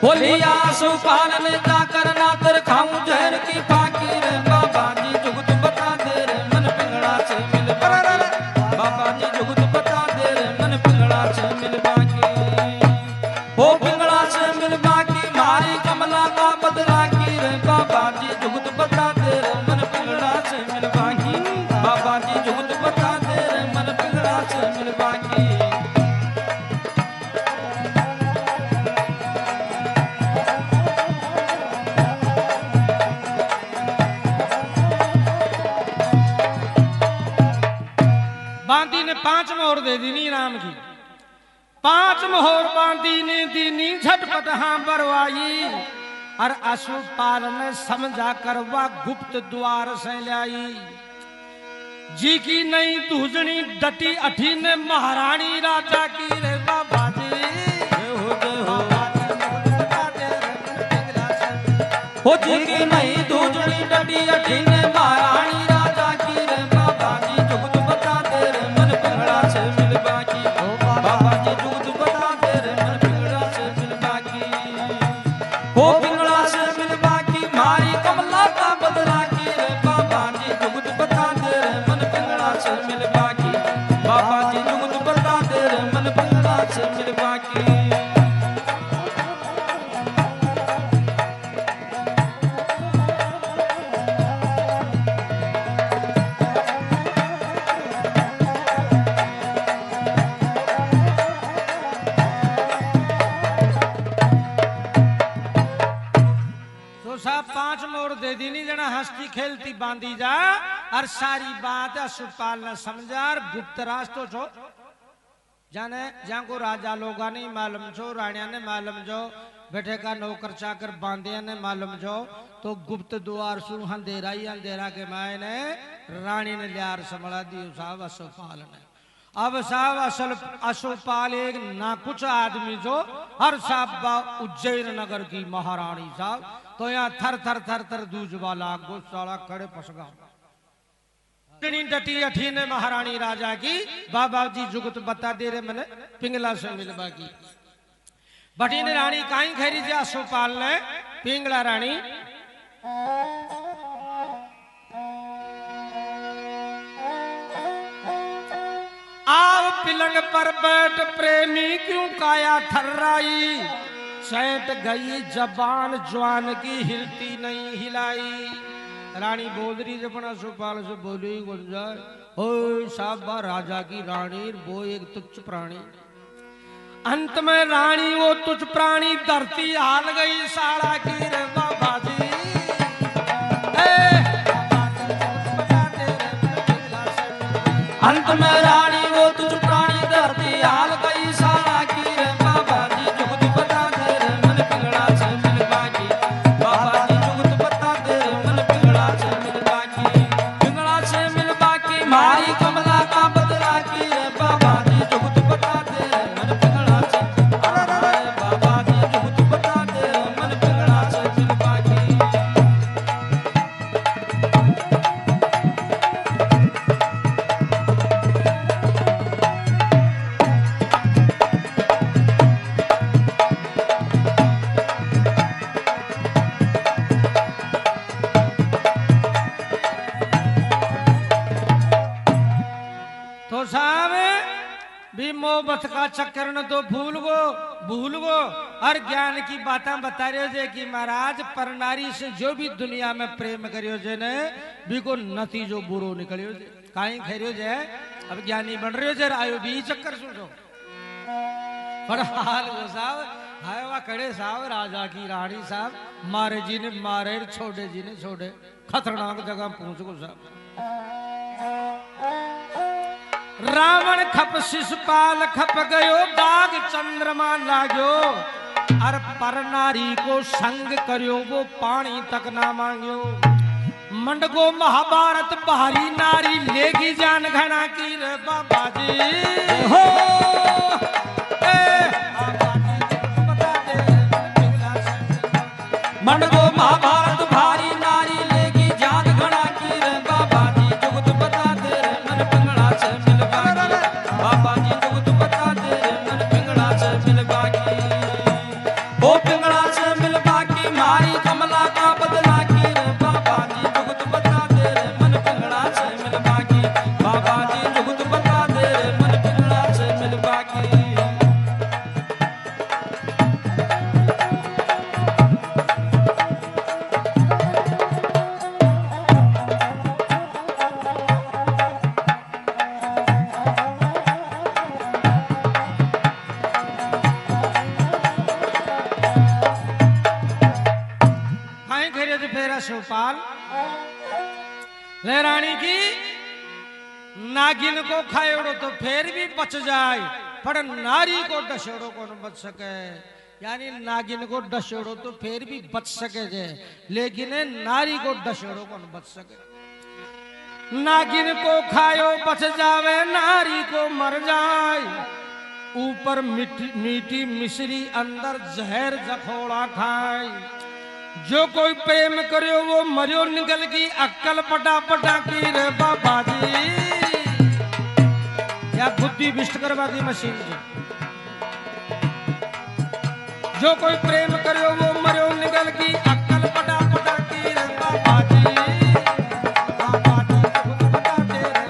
बोलिया अशुपाल ने जाकर ना तर खाऊं जहर की फांकी रे बाबा जी जुगत बता दे रे मन पिंगला से मिल बाकी बाबा जी जुगत बता दे रे मन पिंगला से मिल बाकी हो पिंगला से मिल बाकी मारी कमला का बदला की रे बाबा जी जुगत बता दे रे मन पिंगला से मिल बाकी बाबा जी जुगत बता दे रे मन पिंगला से मिल बाकी बांदी ने 5 मोहर दे दी नी राम की 5 मोहर बांदी ने दीनी झटपट हाँ बरवाई और अशुपाल ने समझा करवा गुप्त द्वार से लाई जी की नई दूजनी डटी अठी ने महारानी राजा की रे बाबा जी हो जी की नई दूजनी डटी अठी ने महारानी राजा की रे बाबा जी जुगत बता दे रे मन पिंगला से मिल बाकी बाबा जी जुगत बता दे रे मन पिंगला से मिल बाकी हो पिंगला से मिल बाकी मारी कमला का बदला की रे बाबा जी जुगत बता दे रे मन पिंगला से मिल बाकी बाबा जी जुगत बता दे रे मन पिंगला से मिल बाकी तो साहब 5 मोहर दे दी नी जना हंसती खेलती बांधी जा और सारी बात अशुपाल ने समझा और गुप्त रास्तों छो जाने जहाँ को राजा लोगा नहीं मालूम छो रानिया ने मालूम जो बैठे का नौकर चाकर बांधिया ने मालूम जो तो गुप्त द्वार सु अंधेरा ही अंधेरा के मायने रानी ने लियार संभला दी साहब अशुपाल ने अब साहब असल अशुपाल एक ना कुछ आदमी जो हर साहब उज्जैन नगर की महारानी साहब तो यहाँ थर थर थर थर दूज वाला गुस्साला खड़े पसगा डटी अठी ने महारानी राजा की बाबा जी जुगत बता दे रे मैंने पिंगला से मिलवा की बटी ने रानी काई खैरी जा अशुपाल ने पिंगला रानी आव पिलंग पर बैठ प्रेमी क्यों काया थर्राई सैट गई जबान जवान की हिलती नहीं हिलाई रानी बोल रही जब अशुपाल से बोली गुंजर ओ साहबा राजा की रानी वो एक तुच्छ प्राणी अंत में रानी वो तुच्छ प्राणी धरती हाल गई साड़ा की रे बाबा जी अंत में रानी वो तुझ प्राणी धरती हाल गई सारा की रे बाबा जी जुगत बता दे रे मन पिंगला से मिल बाकी बाबा जी जुगत बता दे रे मन पिंगला से मिल बाकी पिंगला से मिल बाकी मारी कमला का बदला की रे बाबा जी जुगत बता दे रे मन पिंगला से अरे बाबा जी जुगत बता दे रे मन पिंगला से मिल बाकी तो साहब भी मोहब्बत का चक्कर न तो भूल गो और ज्ञान की बातें बता रहे हो जे कि महाराज पर नारी से जो भी दुनिया में प्रेम करियो जे ने भी को नतीजो बुरो निकलियो जे काई खरियो जे अब ज्ञानी बन रहे हो जे आयो भी चक्कर सुनो पर हाल वो साहब हाय वा कड़े साहब राजा की रानी साहब मारे जी ने मारे छोड़े जी ने छोड़े खतरनाक जगह पहुंच गो साहब रावण खप शिशुपाल खप गयो बाग चंद्रमा लाग्यो और पर नारी को संग करियो वो पानी तक ना मांगियो मंडगो महाभारत भारी नारी लेगी जान घना की रे बाबा जी हो मंडगो महाभारत भारी नारी लेगी जान घड़ा की रे बाबा जी जुगत बता दे रे मन पिंगला से मिलवागी बाबा जी जुगत बता दे रे मन पिंगला से मिलवागी ओ पिंगला से मिलवागी मारी कमला का बदला की रे बाबा जी जुगत बता दे रे मन पिंगला से मिलवागी बाबा जी जुगत बता दे रे मन पिंगला से मिलवागी शिवपाल ले रानी की नागिन को खाएड़ो तो फिर भी बच जाए पर नारी को डसेड़ो को न बच सके यानी नागिन को डसेड़ो तो फिर भी बच सके जे लेकिन नारी को डसेड़ो को न बच सके नागिन को खायो बच जावे नारी को मर जाए ऊपर मीठी मिश्री अंदर जहर जखोड़ा खाए जो कोई प्रेम करियो वो मरियो निकल की अक्कल पटा पटा की रे बाबा जी या बुद्धि विष्ट करवा दी मशीन जी जो कोई प्रेम करियो वो मरियो निकल की अक्कल पटा पटा की रे बाबा जी बता दे रे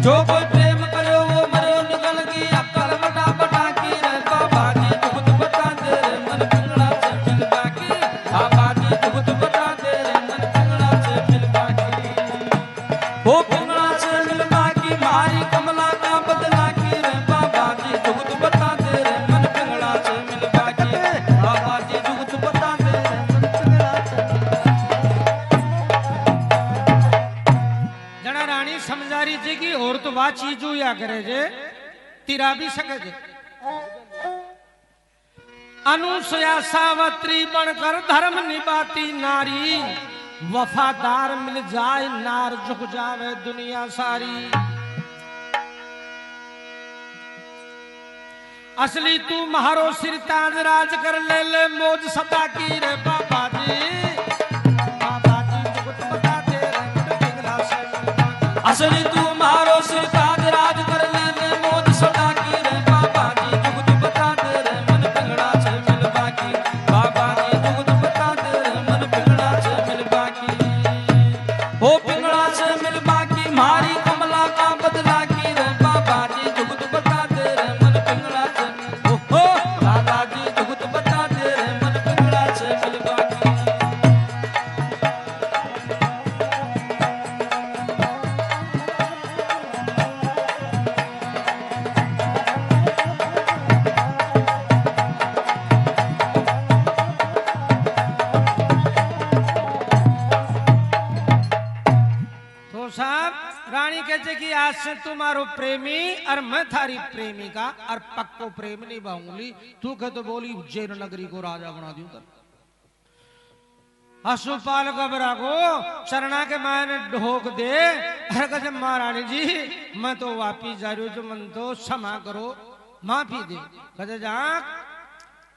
जो कोई प्रेम करियो वो मरियो निकल की अक्कल पटा पटा की रे बाबा जी जुगत बता दे रे मन पिंगला से मिलवागी बाबा जी जुगत बता दे रे मन पिंगला से मिलवागी वो पिंगला से मिलवागी मारी कमला का बदला की रे बाबा जी जुगत बता दे रे मन पिंगला से मिलवागी बाबा जी जुगत बता दे रे मन पिंगला से जना रानी समझारी जी की और तो बात चीजू या करे जे तिरा भी सके जे अनुसया सावत्री बनकर धर्म निभाती नारी वफादार मिल जाए नार झुक जावे दुनिया सारी असली तू महारो सिर ताज राज कर ले मौज सदा की रे बाबा जी जुगत बता दे रे पिंगला से असली तू मारो सिर ताज राज कर ले मौज सदा की रे बाबा जी जुगत बता दे रे मन पिंगला से मिलवागी बाबा जी जुगत बता दे रे मन पिंगला से मिलवागी ओ पिंगला से मिलवागी मारी कमला का बदला की रे बाबा जी जुगत बता दे रे मन पिंगला से ओ बाबा जी जुगत बता दे रे मन पिंगला से मिलवागी तो साहब रानी कहते कि आज से तुम्हारो प्रेमी और मैं थारी प्रेमिका और पक्को प्रेम निभाऊंगी तू कह तो बोली उज्जैन नगरी को राजा बना दूं कर अशुपाल घबरा को चरणा के मायने ढोक दे अरे कहते महारानी जी मैं तो वापिस जा रही हूँ जो मन तो क्षमा करो माफी दे कहते जा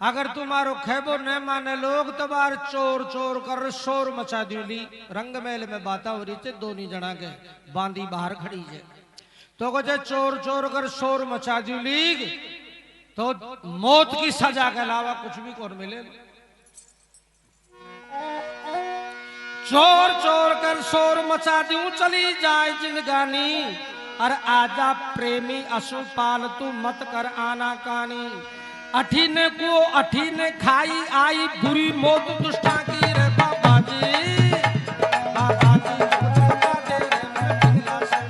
अगर तुम्हारो खेबो न माने लोग तो बार चोर चोर कर शोर मचा दूली रंग मेल में बाता हो रही थे दोनों जना के बांदी बाहर खड़ी है तो कहते चोर चोर कर शोर मचा दूली तो मौत की सजा के अलावा कुछ भी कौन मिले चोर चोर कर शोर मचा दूं चली जाए जिंदगानी और आजा प्रेमी अशुपाल तू मत कर आना कानी अठीने को अठीने खाई आई बुरी मौत दुष्टा की रे बाबा जी बता दे रे मन पिंगला से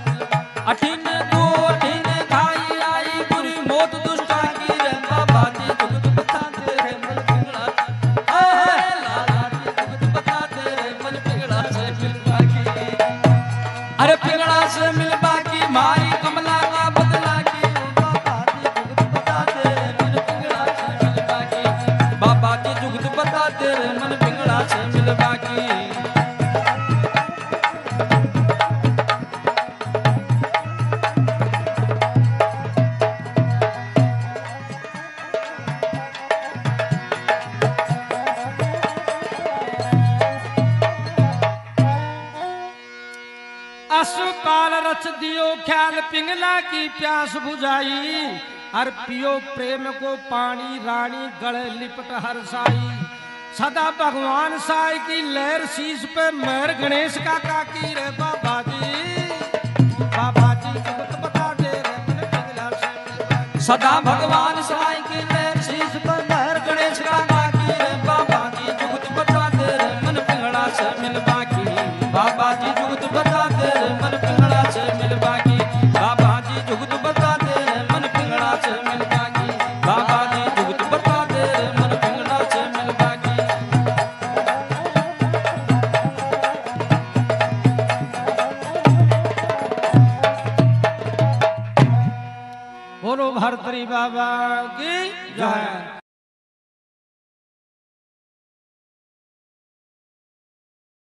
अठीने को अठीने खाई आई बुरी मौत दुष्टा की रे बाबा जी जुगत बता दे रे मन पिंगला लाला जी जुगत बता दे रे मन पिंगला से मिलवागी अरे पिंगला से मिलवागी मारी कमला का बदला की बाबा जी जुगत बता दे रे मन पिंगला से मिलवागी बाबा जी जुगत बता दे रे मन पिंगला से ख्याल पिंगला की प्यास बुझाई, और पियो प्रेम को पानी रानी गले लिपट हरसाई। सदा भगवान साई की लहर शीश पे मेहर गणेश का काकी रे बाबा जी जुगत बता दे रे मन पिंगला से मिलवा। सदा भगवान साई की लहर शीश पर लहर गणेश का काकी रे बाबा जी जुगत बता दे रे मन पिंगला से मिलवा की। बाबा जी जुगत बता दे रे मन पिंगला से मिलवा की। बाबा जी जुगत बता दे रे मन पिंगला से मिलवा की। बाबा जी जुगत बता दे रे मन पिंगला से मिलवा की। बोलो भरतरी बाबा की जय।